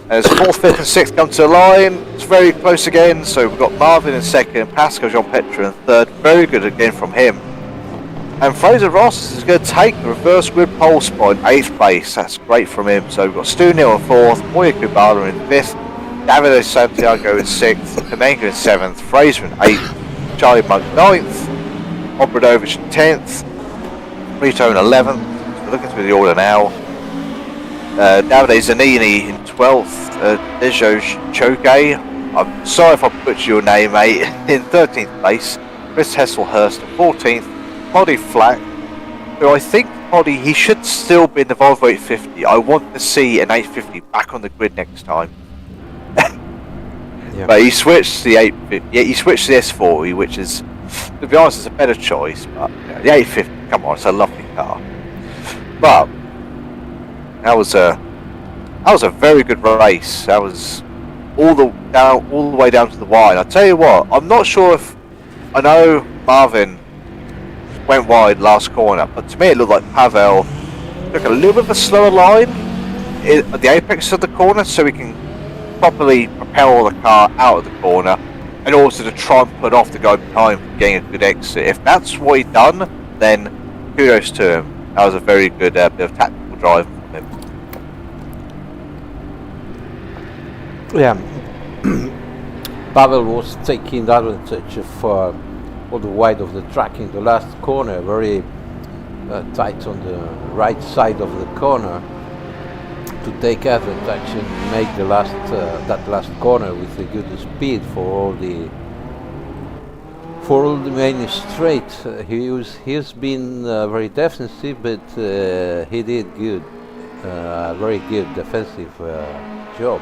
As 4th, 5th and 6th come to the line, it's very close again. So we've got Marvin in 2nd, Pascal Jean-Petre in 3rd. Very good again from him. And Fraser Ross is going to take the reverse grid pole spot in 8th place. That's great from him. So we've got Stu Neal in 4th, Moya Kubala in 5th, Davide Santiago in 6th, Kamenga in 7th, Fraser in 8th, Charlie Monk 9th, Obradovic in 10th, Rito in 11th. So we're looking through the order now. Davide Zanini in 12th, Dejo Choke, I'm sorry if I butchered your name, mate, in 13th place, Chris Hesselhurst in 14th, Poddy Flack, who I think he should still be in the Volvo 850. I want to see an 850 back on the grid next time. Yeah. But he switched to the 850. Yeah, he switched to the S40, which is, to be honest, is a better choice. But the 850, come on, it's a lovely car. But that was a very good race. That was all the way down to the wire. And I tell you what, I'm not sure if I know Marvin went wide last corner, but to me it looked like Pavel took a little bit of a slower line at the apex of the corner so he can properly propel the car out of the corner and also to try and put off the guy behind from getting a good exit. If that's what he'd done, then kudos to him. That was a very good bit of tactical drive from him. Yeah, Pavel was taking advantage of all the wide of the track in the last corner, very tight on the right side of the corner, to take advantage and make the that last corner with a good speed for all the main straight. He's been very defensive, but he did good, very good defensive job.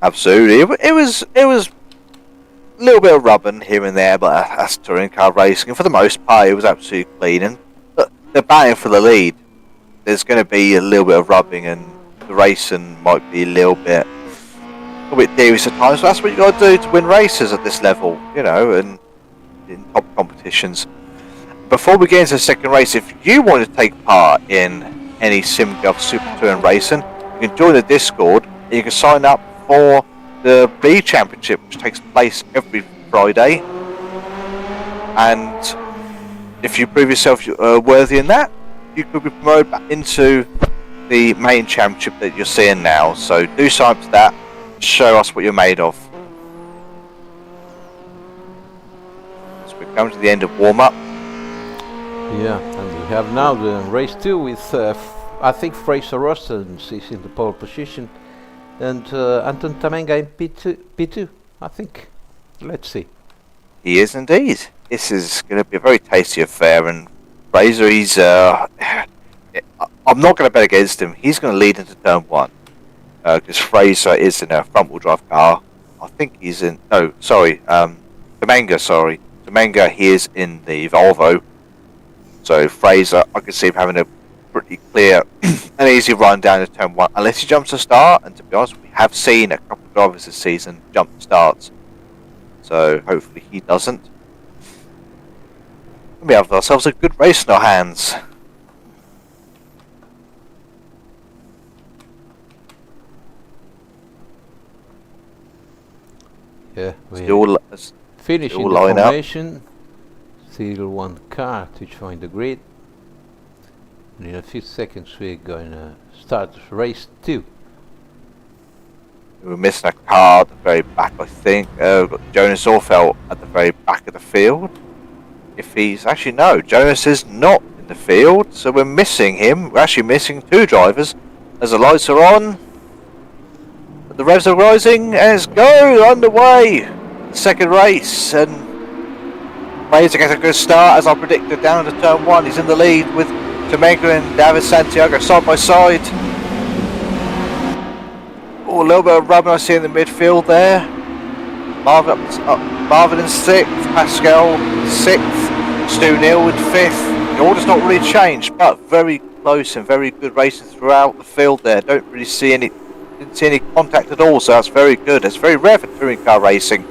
Absolutely, it was a little bit of rubbing here and there, but that's touring car racing. And for the most part, it was absolutely clean. And they're batting for the lead. There's going to be a little bit of rubbing, and the racing might be a little bit devious at times. But that's what you got to do to win races at this level, you know, and in top competitions. Before we get into the second race, if you want to take part in any Simgov Super Touring racing, you can join the Discord. And you can sign up for the B Championship, which takes place every Friday, and if you prove yourself worthy in that, you could be promoted back into the main championship that you're seeing now. So do sign up to that, show us what you're made of. So we're coming to the end of warm-up. Yeah, and we have now the race 2 with I think Fraser Ross is in the pole position. and Anton Tamenga in P2, I think. Let's see. He is indeed. This is going to be a very tasty affair, and Fraser, he's I'm not going to bet against him. He's going to lead into turn 1 because Fraser is in a front-wheel drive car. I think he's in. No, sorry, Tamenga. Sorry, Tamenga. He is in the Volvo. So Fraser, I can see him having a pretty clear and easy run down to turn 1, unless he jumps to start. And to be honest, we have seen a couple of drivers this season jump to starts. So hopefully he doesn't. We have ourselves a good race in our hands. Yeah, we Still finishing still the line up. formation. Still one car to join the grid. And in a few seconds we're going to start race 2. We're missing a car at the very back, I think. We've got Jonas Orfeld at the very back of the field. If he's actually no, Jonas is not in the field, so we're missing him. We're actually missing 2 drivers. As the lights are on, the revs are rising, and it's go underway. Second race, and Fraser gets a good start as I predicted down to turn 1. He's in the lead with Tamenga and David Santiago side by side. Oh, a little bit of rubbing I see in the midfield there. Marvin in 6th, Pascal 6th, Stu Neal in 5th. The order's not really changed, but very close and very good racing throughout the field there. Don't really see any, didn't see any contact at all, so that's very good. It's very rare for touring car racing.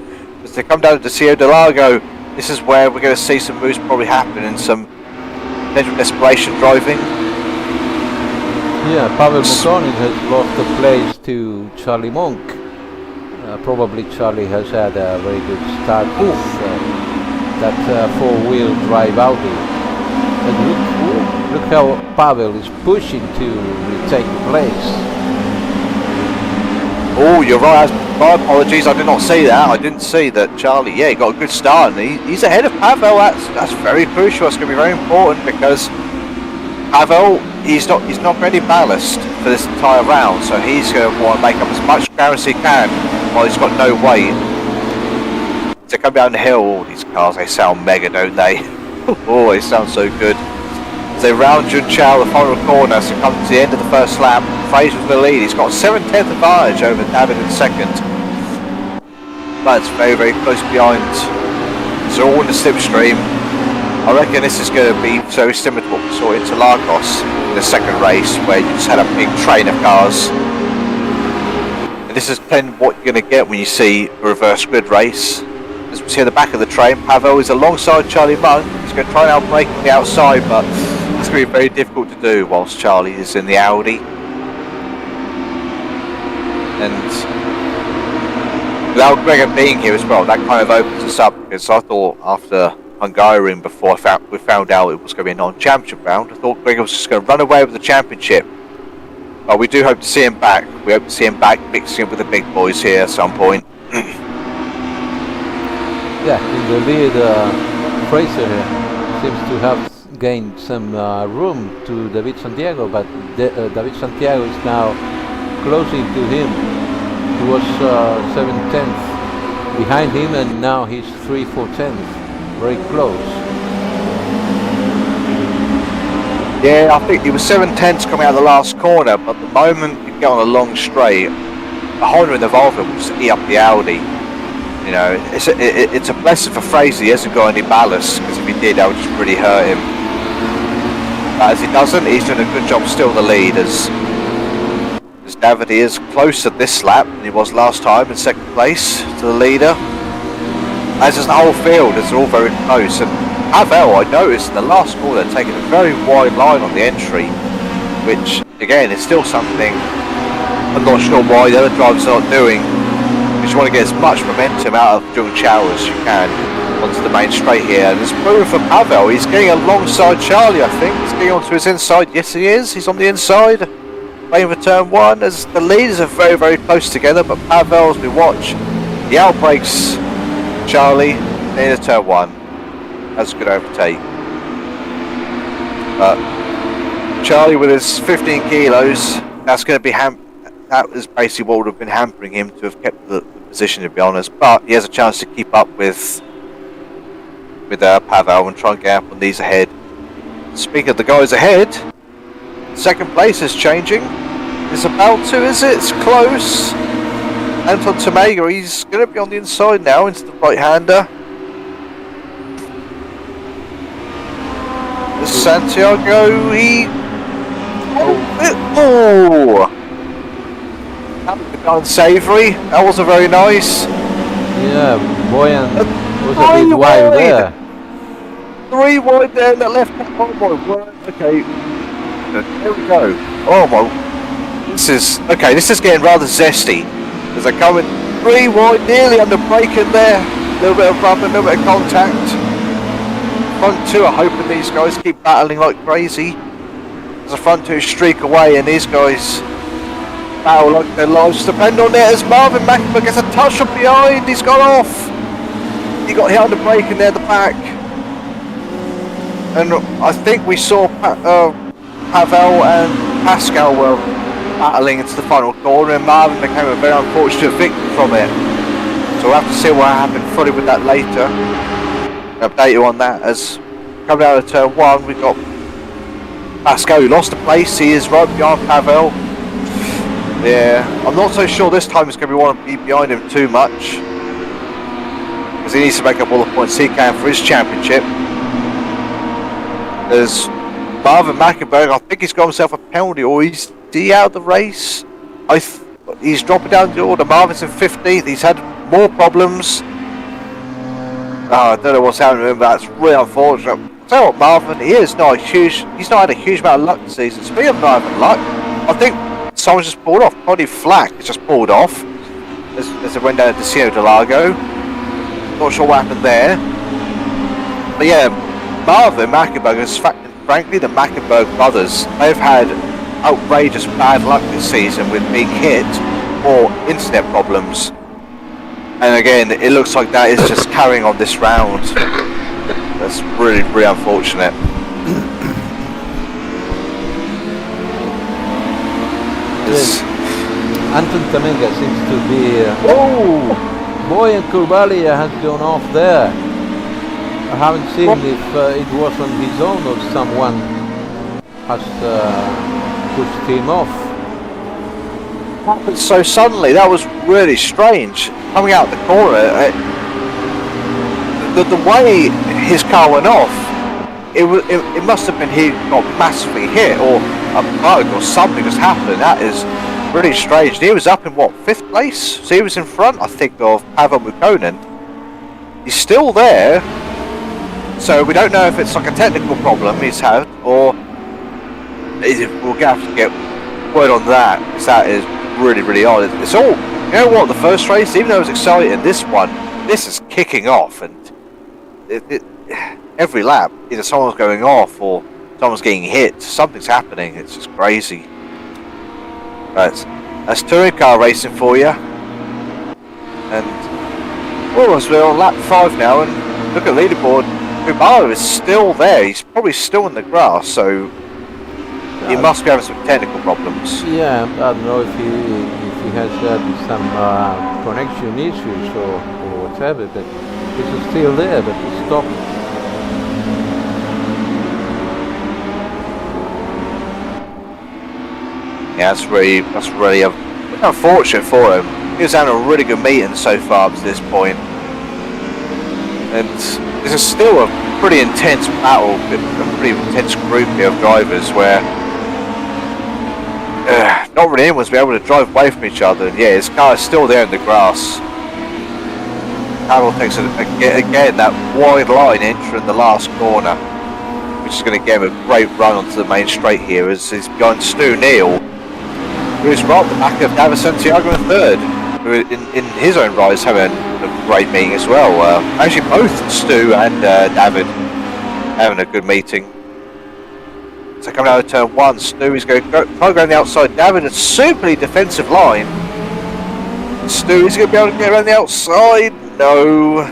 As they come down to Interlagos, this is where we're going to see some moves probably happen and some potential desperation driving. Yeah, Pavel Mukonin has lost the place to Charlie Monk. Probably Charlie has had a very good start with that 4-wheel drive Audi. And look how Pavel is pushing to retake the place. Oh, you're right. My apologies, I did not see that. I didn't see that Charlie, yeah, he got a good start, and he's ahead of Pavel. That's very crucial. It's going to be very important because Pavel, he's not got any ballast for this entire round, so he's going to want to make up as much ground as he can while he's got no weight. To come down the hill, all these cars, they sound mega, don't they? Oh, they sound so good. As they round Junchal, the final corner, so come to the end of the first lap. Fraser with the lead. He's got 7/10 advantage over David in 2nd. But it's very, very close behind. So all in the slipstream. I reckon this is going to be very similar to what we saw in Interlagos in the second race, where you just had a big train of cars. And this is what you're going to get when you see a reverse grid race. As we see at the back of the train, Pavel is alongside Charlie Monk. He's going to try and outbrake on the outside, but it's going to be very difficult to do whilst Charlie is in the Audi. And without Gregor being here as well, that kind of opens us up, because I thought after Hungarian, before we found out it was going to be a non-championship round, I thought Gregor was just going to run away with the championship. But we do hope to see him back. We hope to see him back mixing up with the big boys here at some point. Yeah, in the lead, Fraser seems to have gained some room to David Santiago, but David Santiago is now closing to him. He was 7/10 behind him, and now he's 3/4, very close. Yeah, I think he was 7/10 coming out of the last corner, but the moment you get on a long straight, the Honda and the Volvo will just eat up the Audi. You know, it's a blessing for Fraser he hasn't got any ballast, because if he did, that would just really hurt him. But as he doesn't, he's doing a good job still in the lead, as David is closer this lap than he was last time in 2nd place to the leader. As is the whole field, as they're all very close. And Pavel, I noticed in the last corner, taking a very wide line on the entry, which again is still something I'm not sure why the other drivers are not doing. You just want to get as much momentum out of Junchal as you can onto the main straight here. And it's moving for Pavel. He's getting alongside Charlie, I think. He's getting onto his inside. Yes, he is. He's on the inside. Playing for turn 1, as the leaders are very, very close together. But Pavel, as we watch, he outbreaks Charlie near turn 1. That's a good overtake. But Charlie with his 15 kilos, that's going to be that was basically what would have been hampering him to have kept the position, to be honest. But he has a chance to keep up with Pavel and try and get up on these ahead. Speaking of the guys ahead, second place is changing. It's about to, is it? It's close. Anton Tomega, he's going to be on the inside now into the right-hander. Santiago, he... Oh! That was a bit unsavoury. That wasn't very nice. Yeah, Boyan was a bit wide there. 3 wide there in that left hand. Oh my word. Okay. There we go. Oh my. This is getting rather zesty. As they're coming 3 wide, nearly under braking there. A little bit of rub, a little bit of contact. Front 2 are hoping these guys keep battling like crazy. As the front 2 streak away and these guys battle like their lives depend on it, as Marvin Mackenberg gets a touch from behind. He's gone off. He got hit under braking there at the back. And I think we saw Pavel and Pascal were battling into the final corner, and Marvin became a very unfortunate victim from it. So we'll have to see what happened fully with that later. I'll update you on that. As coming out of turn 1, we got Pascal who lost the place. He is right behind Pavel. Yeah, I'm not so sure this time he's going to want to be behind him too much, because he needs to make up all the points he can for his championship. There's Marvin Mackenberg, I think he's got himself a penalty, or is he out of the race? He's dropping down the order. Marvin's in 15th, he's had more problems. I don't know what's happening to him, but that's really unfortunate. I'll tell you what, Marvin, he's not had a huge amount of luck this season. Speaking of not having luck, I think someone's just pulled off. Probably Flack has just pulled off as it went down to Interlagos. Not sure what happened there. But yeah, Marvin Mackenberg is frankly the Mackenberg brothers. They've had outrageous bad luck this season with being hit or internet problems. And again, it looks like that is just carrying on this round. That's really, really unfortunate. Anton Tomega seems to be... Boyan Kurbalia has gone off there. I haven't seen if it was on his own or someone has pushed him off. Happened so suddenly, that was really strange. Coming out the corner, the way his car went off, it must have been he got massively hit, or a bug or something just happened. That is really strange. He was up in what, 5th place? So he was in front, I think, of Pavel Mukonen. He's still there, so we don't know if it's like a technical problem he's had, or we'll have to get word on that, because that is really, really odd. It's all, you know what, the first race, even though it was exciting, this is kicking off, and every lap, either someone's going off or someone's getting hit, something's happening. It's just crazy. Right, that's touring car racing for you. And we're on lap 5 now, and look at leaderboard. Kumalo is still there. He's probably still in the grass, so he must be having some technical problems. Yeah, I don't know if he has had some connection issues or whatever, but he's still there, but he stopped. Yeah, that's really unfortunate for him. He was having a really good meeting so far up to this point. And this is still a pretty intense battle, a pretty intense group here of drivers where not really anyone's been able to drive away from each other. And yeah, his car is still there in the grass. Pavel takes again that wide line entering the last corner, which is going to give him a great run onto the main straight here as he's behind Stu Neal, who's right at the back of David Santiago in 3rd, who in his own right is having a great meeting as well. Actually, both Stu and David having a good meeting. So coming out of turn 1, Stu is going to try going the outside. David, a superly defensive line. Stu is going to be able to get around the outside. No.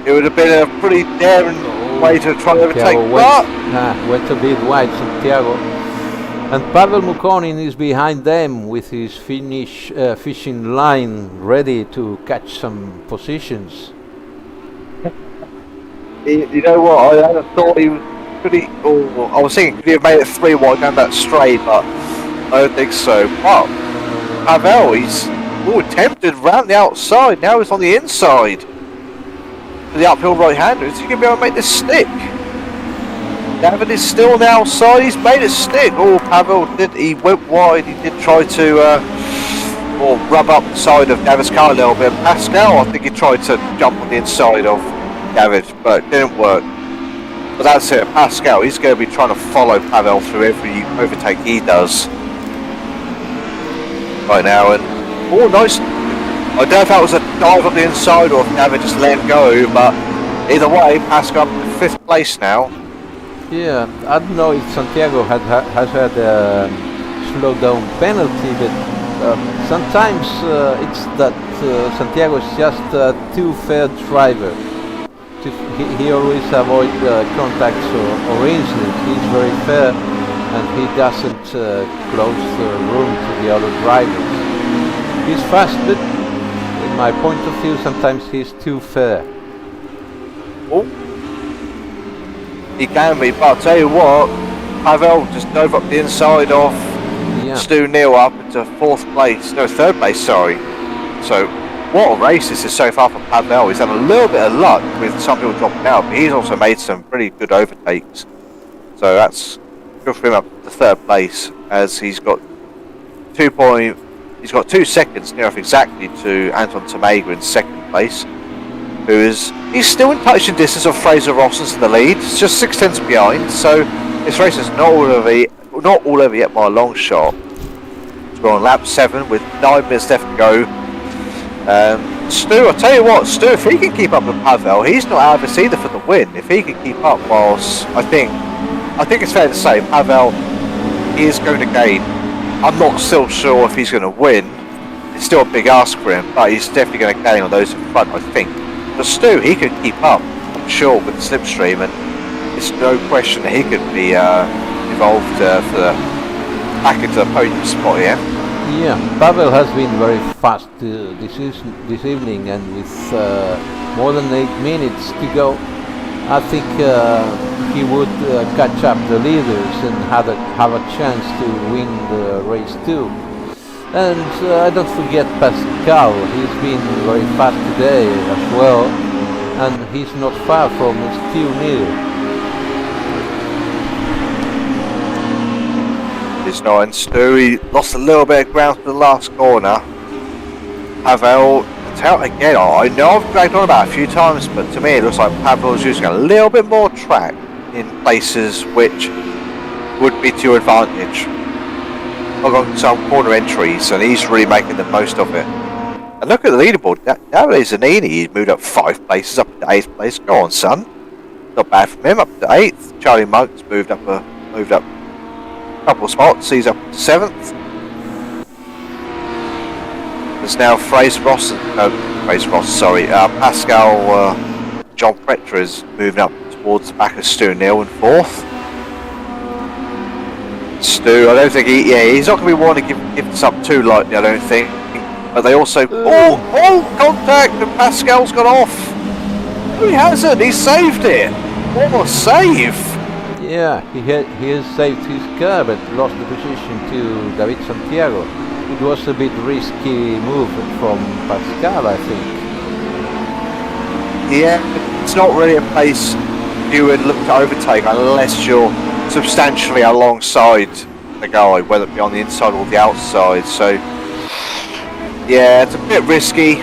It would have been a pretty daring way to try to overtake. Went a bit wide, Santiago. And Pavel Mukonin is behind them with his fishing line ready to catch some positions. You know what? I had a thought he was pretty. Oh, I was thinking could he have made it 3 wide down that straight, but I don't think so. But Pavel, he's tempted round the outside. Now he's on the inside. The uphill right-hander. Is he going to be able to make this stick? David is still on the outside. He's made it stick. Oh, Pavel did. He went wide. He did try to rub up the side of David's car a little bit. Pascal, I think he tried to jump on the inside of David, but it didn't work. But that's it. Pascal, he's going to be trying to follow Pavel through every overtake he does right now. And oh, nice. I don't know if that was a dive up the inside or if David just let him go, but either way, Pascal in 5th place now. Yeah, I don't know if Santiago has had a slowdown penalty, but sometimes it's that Santiago is just a too fair driver. He always avoids contacts or incidents. He's very fair and he doesn't close the room to the other drivers. He's fast, but in my point of view, sometimes he's too fair. Oh. He can be, but I'll tell you what, Pavel just dove up the inside of Stu Neal up into 4th place, no 3rd place, sorry. So, what a race this is so far for Pavel. He's had a little bit of luck with some people dropping out, but he's also made some pretty good overtakes. So that's good for him up to 3rd place, as he's got 2 seconds near enough exactly to Anton Tomega in 2nd place. He's still in touching distance of Fraser Rossens in the lead. It's just 6/10 behind, so this race is not all over yet by a long shot. We're on lap 7 with 9 minutes left to go. Stu, I'll tell you what, Stu, if he can keep up with Pavel, he's not out of this either for the win. If he can keep up, whilst I think it's fair to say Pavel is going to gain. I'm not still sure if he's going to win. It's still a big ask for him, but he's definitely going to gain on those in front, I think. But Stu, he could keep up, I'm sure, with the slipstream, and it's no question that he could be involved back into the podium spot here. Yeah, Pavel has been very fast this evening, and with more than 8 minutes to go, I think he would catch up the leaders and have a chance to win the race too. And don't forget Pascal, he's been very fast today as well, and he's not far from Stu Neal. He's not, and Stu, he lost a little bit of ground to the last corner. Pavel, again, I know I've dragged on about a few times, but to me it looks like Pavel's using a little bit more track in places which would be to your advantage. Along some corner entries, and he's really making the most of it. And look at the leaderboard. Nowadays, Zanini, he's moved up 5 places, up to 8th place. Go on, son. Not bad from him, up to 8th. Charlie Monk's moved up a couple of spots. He's up to 7th. There's now Pascal John Pretra is moving up towards the back of Stu Neal in 4th. Stu, I don't think he's not going to be wanting to give this up too lightly, I don't think. But they also, contact, and Pascal's gone off. No, he hasn't, he saved it. What a save. Yeah, he has saved his car, but lost the position to David Santiago. It was a bit risky move from Pascal, I think. Yeah, it's not really a place you would look to overtake unless you're substantially alongside the guy, whether it be on the inside or the outside. So yeah, it's a bit risky,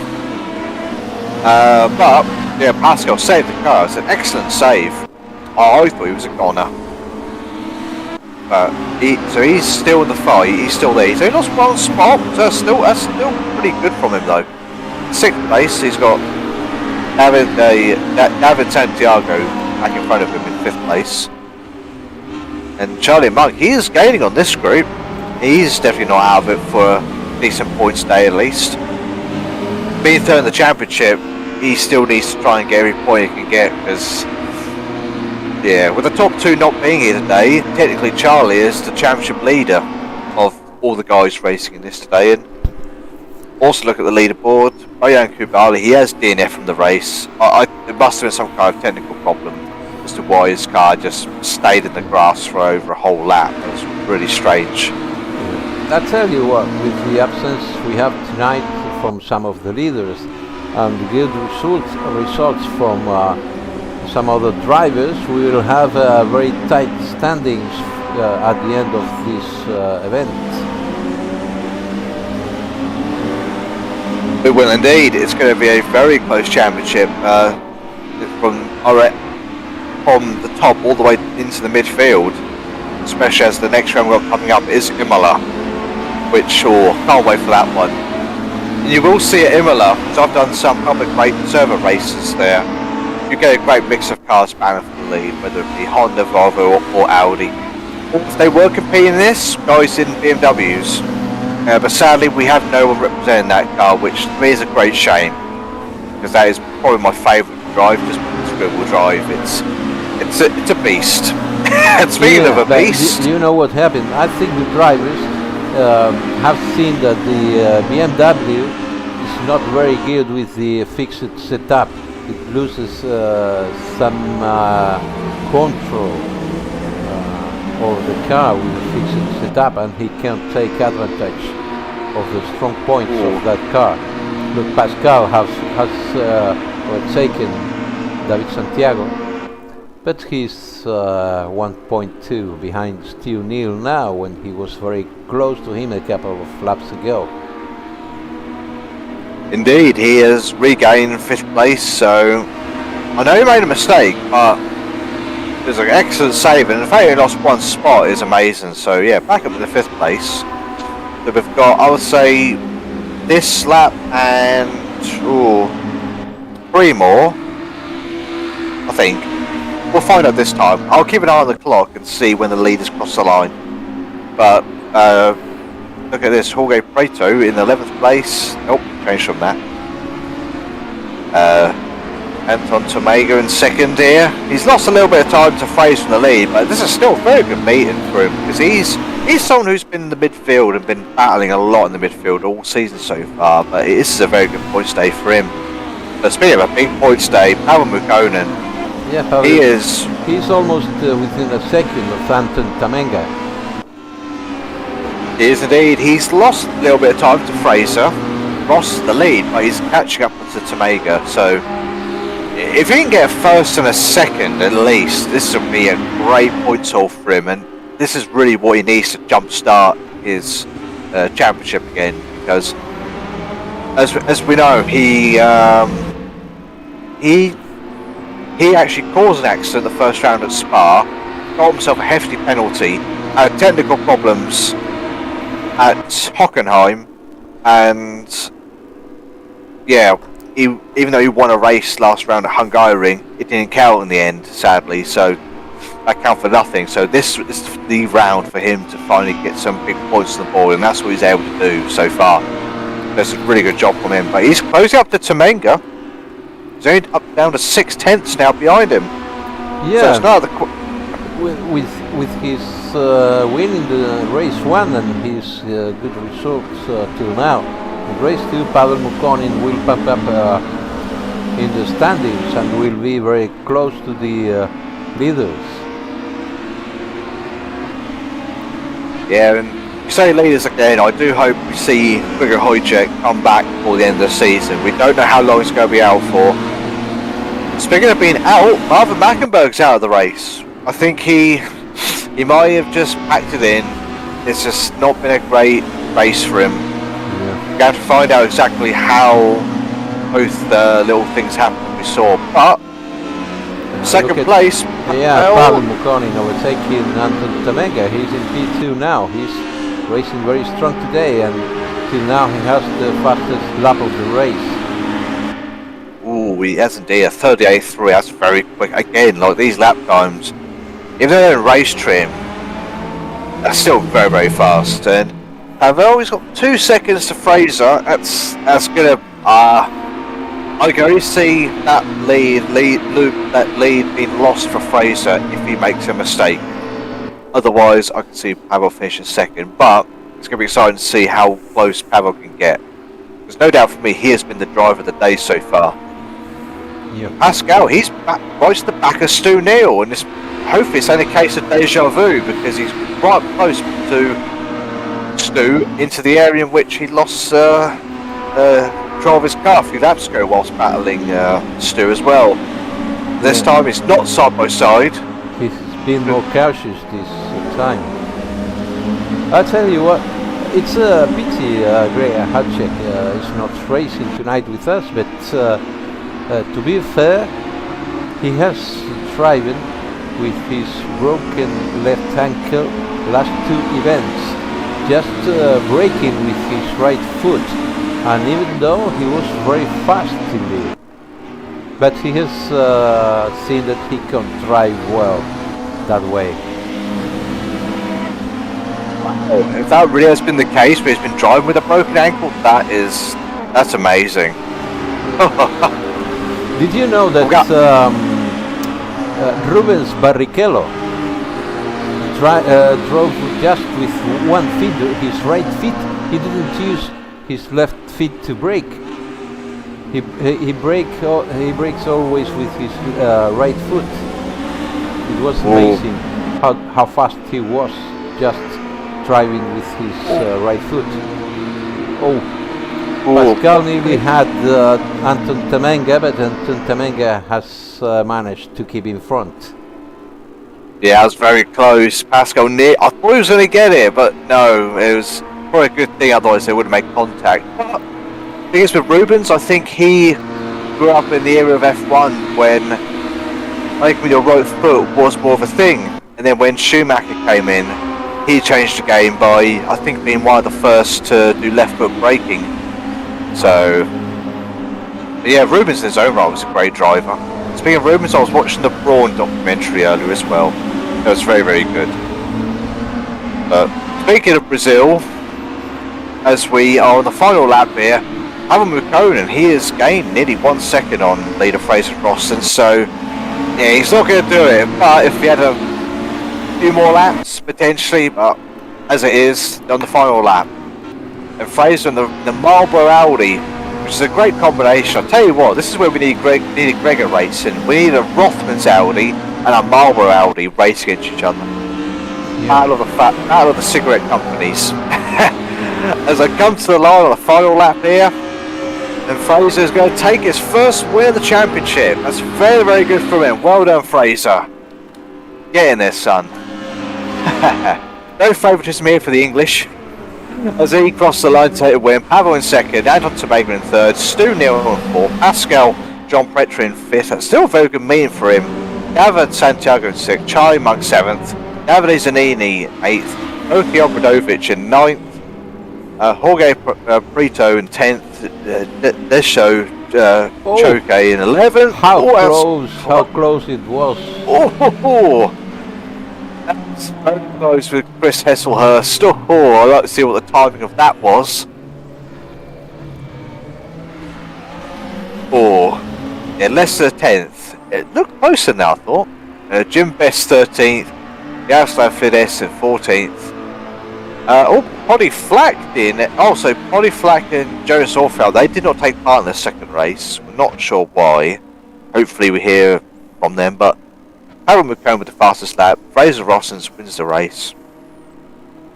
but yeah, Pascal saved the car. It's an excellent save. I thought he was a goner, but he's still in the fight. He's still there. He's only lost 1 spot. That's still pretty good from him though. 6th place. He's got David Santiago back in front of him in 5th place. And Charlie Monk, he is gaining on this group. He's definitely not out of it for a decent points day at least. Being 3rd in the championship, he still needs to try and get every point he can get, because Yeah, with the top two not being here today, technically Charlie is the championship leader of all the guys racing in this today. And also look at the leaderboard. Bojan Kubali, he has DNF from the race. It must have been some kind of technical problem as to why his car just stayed in the grass for over a whole lap. It was really strange. I tell you what, with the absence we have tonight from some of the leaders and good results from some other drivers, we will have very tight standings at the end of this event. We will indeed. It's going to be a very close championship from the top all the way into the midfield, especially as the next round we've got coming up is Imola, which can't wait for that one. And you will see at Imola, because I've done some public server races there, you get a great mix of cars battling for the lead, whether it be Honda, Volvo or Audi. If they were competing in this, guys in BMWs, but sadly we have no one representing that car, which to me is a great shame, because that is probably my favourite drive, just because Google Drive. It's a beast. Speaking of a beast, do you know what happened? I think the drivers have seen that the BMW is not very good with the fixed setup. It loses some control over the car with the fixed setup, and he can't take advantage of the strong points of that car. Look, Pascal has taken David Santiago, but he's 1.2 behind Stu Neal now, when he was very close to him a couple of laps ago. indeed, he has regained 5th place, so I know he made a mistake, but it was an excellent save, and the fact he lost one spot is amazing. So yeah, back up to the 5th place. So we've got, I would say, this lap and 3 more, I think. We'll find out this time. I'll keep an eye on the clock and see when the leaders cross the line. But look at this, Jorge Preto in 11th place. Nope, changed from that. Anton Tomega in 2nd here. He's lost a little bit of time to Fraser from the lead, but this is still a very good meeting for him, because he's someone who's been in the midfield and been battling a lot in the midfield all season so far. But this is a very good points day for him. But speaking of a big points day, Pavel Mukonen. Yeah, Pavel, he's almost within a second of Anton Tamenga. He is indeed. He's lost a little bit of time to Fraser, lost the lead, but he's catching up to Tomega. So if he can get a 1st and a 2nd at least, this will be a great points haul for him, and this is really what he needs to jumpstart his championship again, because as we know, he actually caused an accident the first round at Spa, got himself a hefty penalty, had technical problems at Hockenheim, and yeah, even though he won a race last round at Hungaroring, it didn't count in the end, sadly, so that count for nothing. So this is the round for him to finally get some big points on the board, and that's what he's able to do so far. That's a really good job from him, but he's closing up to Tamenga. He's only up down to 6/10 now behind him. Yeah, so it's not with his win in the race 1 and his good results till now. In race 2, Pavel Mukonin will pump up in the standings and will be very close to the leaders. Yeah, and you say leaders again, I do hope we see Grigor Hojek come back before the end of the season. We don't know how long he's going to be out for. Speaking of being out, Marvin Mackenberg's out of the race. I think he might have just packed it in. It's just not been a great race for him. Yeah. We're going to find out exactly how both little things happened we saw. But second place. Yeah, Pavel Mukonin overtaking Anton Tamenga. He's in P2 now. He's racing very strong today, and till now he has the fastest lap of the race. Ooh, he has indeed a 38.3. That's very quick. Again, like these lap times, even though they're in race trim, that's still very, very fast. And Pavel, he's got 2 seconds to Fraser. That's gonna. I I can only see that lead being lost for Fraser if he makes a mistake. Otherwise, I can see Pavel finishing second, but it's going to be exciting to see how close Pavel can get. There's no doubt for me, he has been the driver of the day so far. Yeah. Pascal, he's back, right to the back of Stu Neal, and hopefully it's only a case of deja vu, because he's right close to Stu into the area in which he lost Travis car a few laps ago whilst battling Stu as well. This time it's not side by side. He's been more cautious this time. I'll tell you what, it's a pity Greg Hatchek is not racing tonight with us, but to be fair, he has driven with his broken left ankle last 2 events, just braking with his right foot, and even though he was very fast indeed, but he has seen that he can drive well that way. Wow. If that really has been the case, but he's been driving with a broken ankle, that's amazing. Did you know that Rubens Barrichello drove just with one feet, his right feet? He didn't use his left feet to brake. He brakes always with his right foot. It was amazing how fast he was just driving with his right foot. Pascal nearly had Anton Temenga, but Anton Temenga has managed to keep in front. Yeah, that was very close. Pascal I thought he was going to get it, but no, it was probably a good thing, otherwise they wouldn't make contact. But the thing is with Rubens, I think he grew up in the era of F1 when with your right foot was more of a thing. And then when Schumacher came in, he changed the game by, I think, being one of the first to do left foot braking. So, yeah, Rubens in his own right was a great driver. Speaking of Rubens, I was watching the Braun documentary earlier as well. It was very, very good. But speaking of Brazil, as we are on the final lap here, Pavel Mukonen, he has gained nearly 1 second on leader Fraser Rosson, so yeah, he's not going to do it. But if he had a few more laps, potentially, but as it is, on the final lap. And Fraser and the Marlboro Audi, which is a great combination. I'll tell you what, this is where we need Gregor racing. We need a Rothmans Audi and a Marlboro Audi racing against each other. Yeah. Battle of the cigarette companies. As I come to the line on the final lap here, and Fraser is going to take his first win of the championship. That's very, very good for him. Well done, Fraser. Get in there, son. No favouritism here for the English. As he crossed the line to take a win, Pavel in second, Anton Tomaga in third, Stu Neal in fourth, Pascal John Pretre in fifth. That's still a very good meeting for him. David Santiago in sixth, Charlie Monk seventh, Davide Zanini eighth, Oki Obradovic in ninth, Jorge Prito in 10th, Desho Choke in 11th. How close it was. That's very close with Chris Hesselhurst. I'd like to see what the timing of that was. Yeah, Leicester 10th. It looked closer than I thought. Jim Best 13th, Jaroslav Fides in 14th. Poddy Flack so Poddy Flack and Jonas Orfeld, they did not take part in the second race. We're not sure why. Hopefully we hear from them, but Harold McComb with the fastest lap. Fraser Rossens wins the race.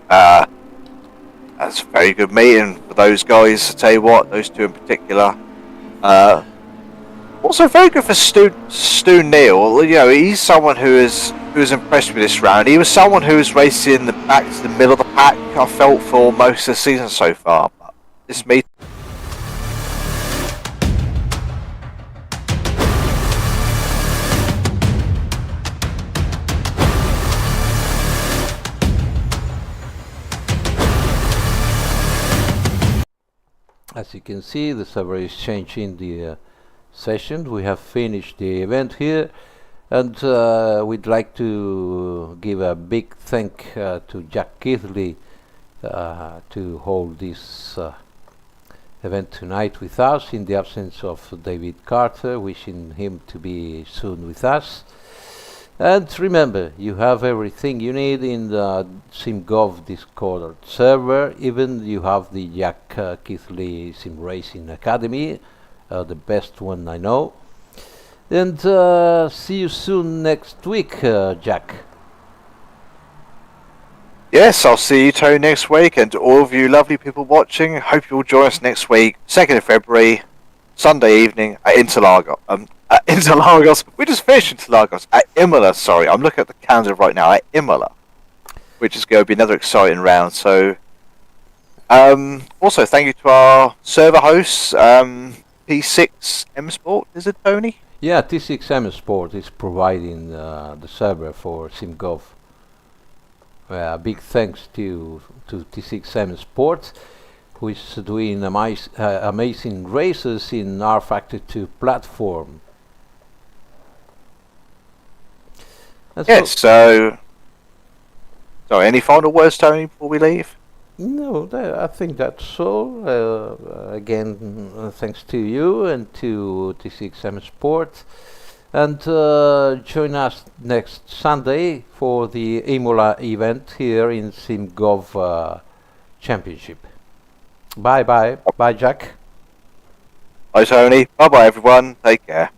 That's a very good meeting for those guys, I tell you what, those two in particular. Also very good for Stu Neal. You know, he's someone who is impressed with this round. He was someone who was racing back to the middle of the pack, I felt, for most of the season so far. But this meeting, as you can see, the server is changing the session. We have finished the event here, and we'd like to give a big thank to Jack Keithley to hold this event tonight with us in the absence of David Carter, wishing him to be soon with us. And remember, you have everything you need in the Simgov Discord server. Even you have the Jack Keithley Sim Racing Academy, the best one I know. And see you soon next week, Jack. Yes, I'll see you, Tony, next week, and to all of you lovely people watching, hope you'll join us next week, 2nd of February, Sunday evening at Interlagos. Interlagos. We just finished Interlagos at Imola. Sorry, I'm looking at the calendar right now at Imola, which is going to be another exciting round. So, also thank you to our server hosts, P6M Sport. Is it, Tony? Yeah, T6M Sport is providing the server for Simgov. Big thanks to T6M Sport, who is doing amazing races in R Factor 2 platform. And Yes, so any final words, Tony, before we leave? No, I think that's all. Again, thanks to you and to T6M Sport. And join us next Sunday for the Imola event here in Simgov Championship. Bye, Jack. Bye, Tony. Bye-bye, everyone. Take care.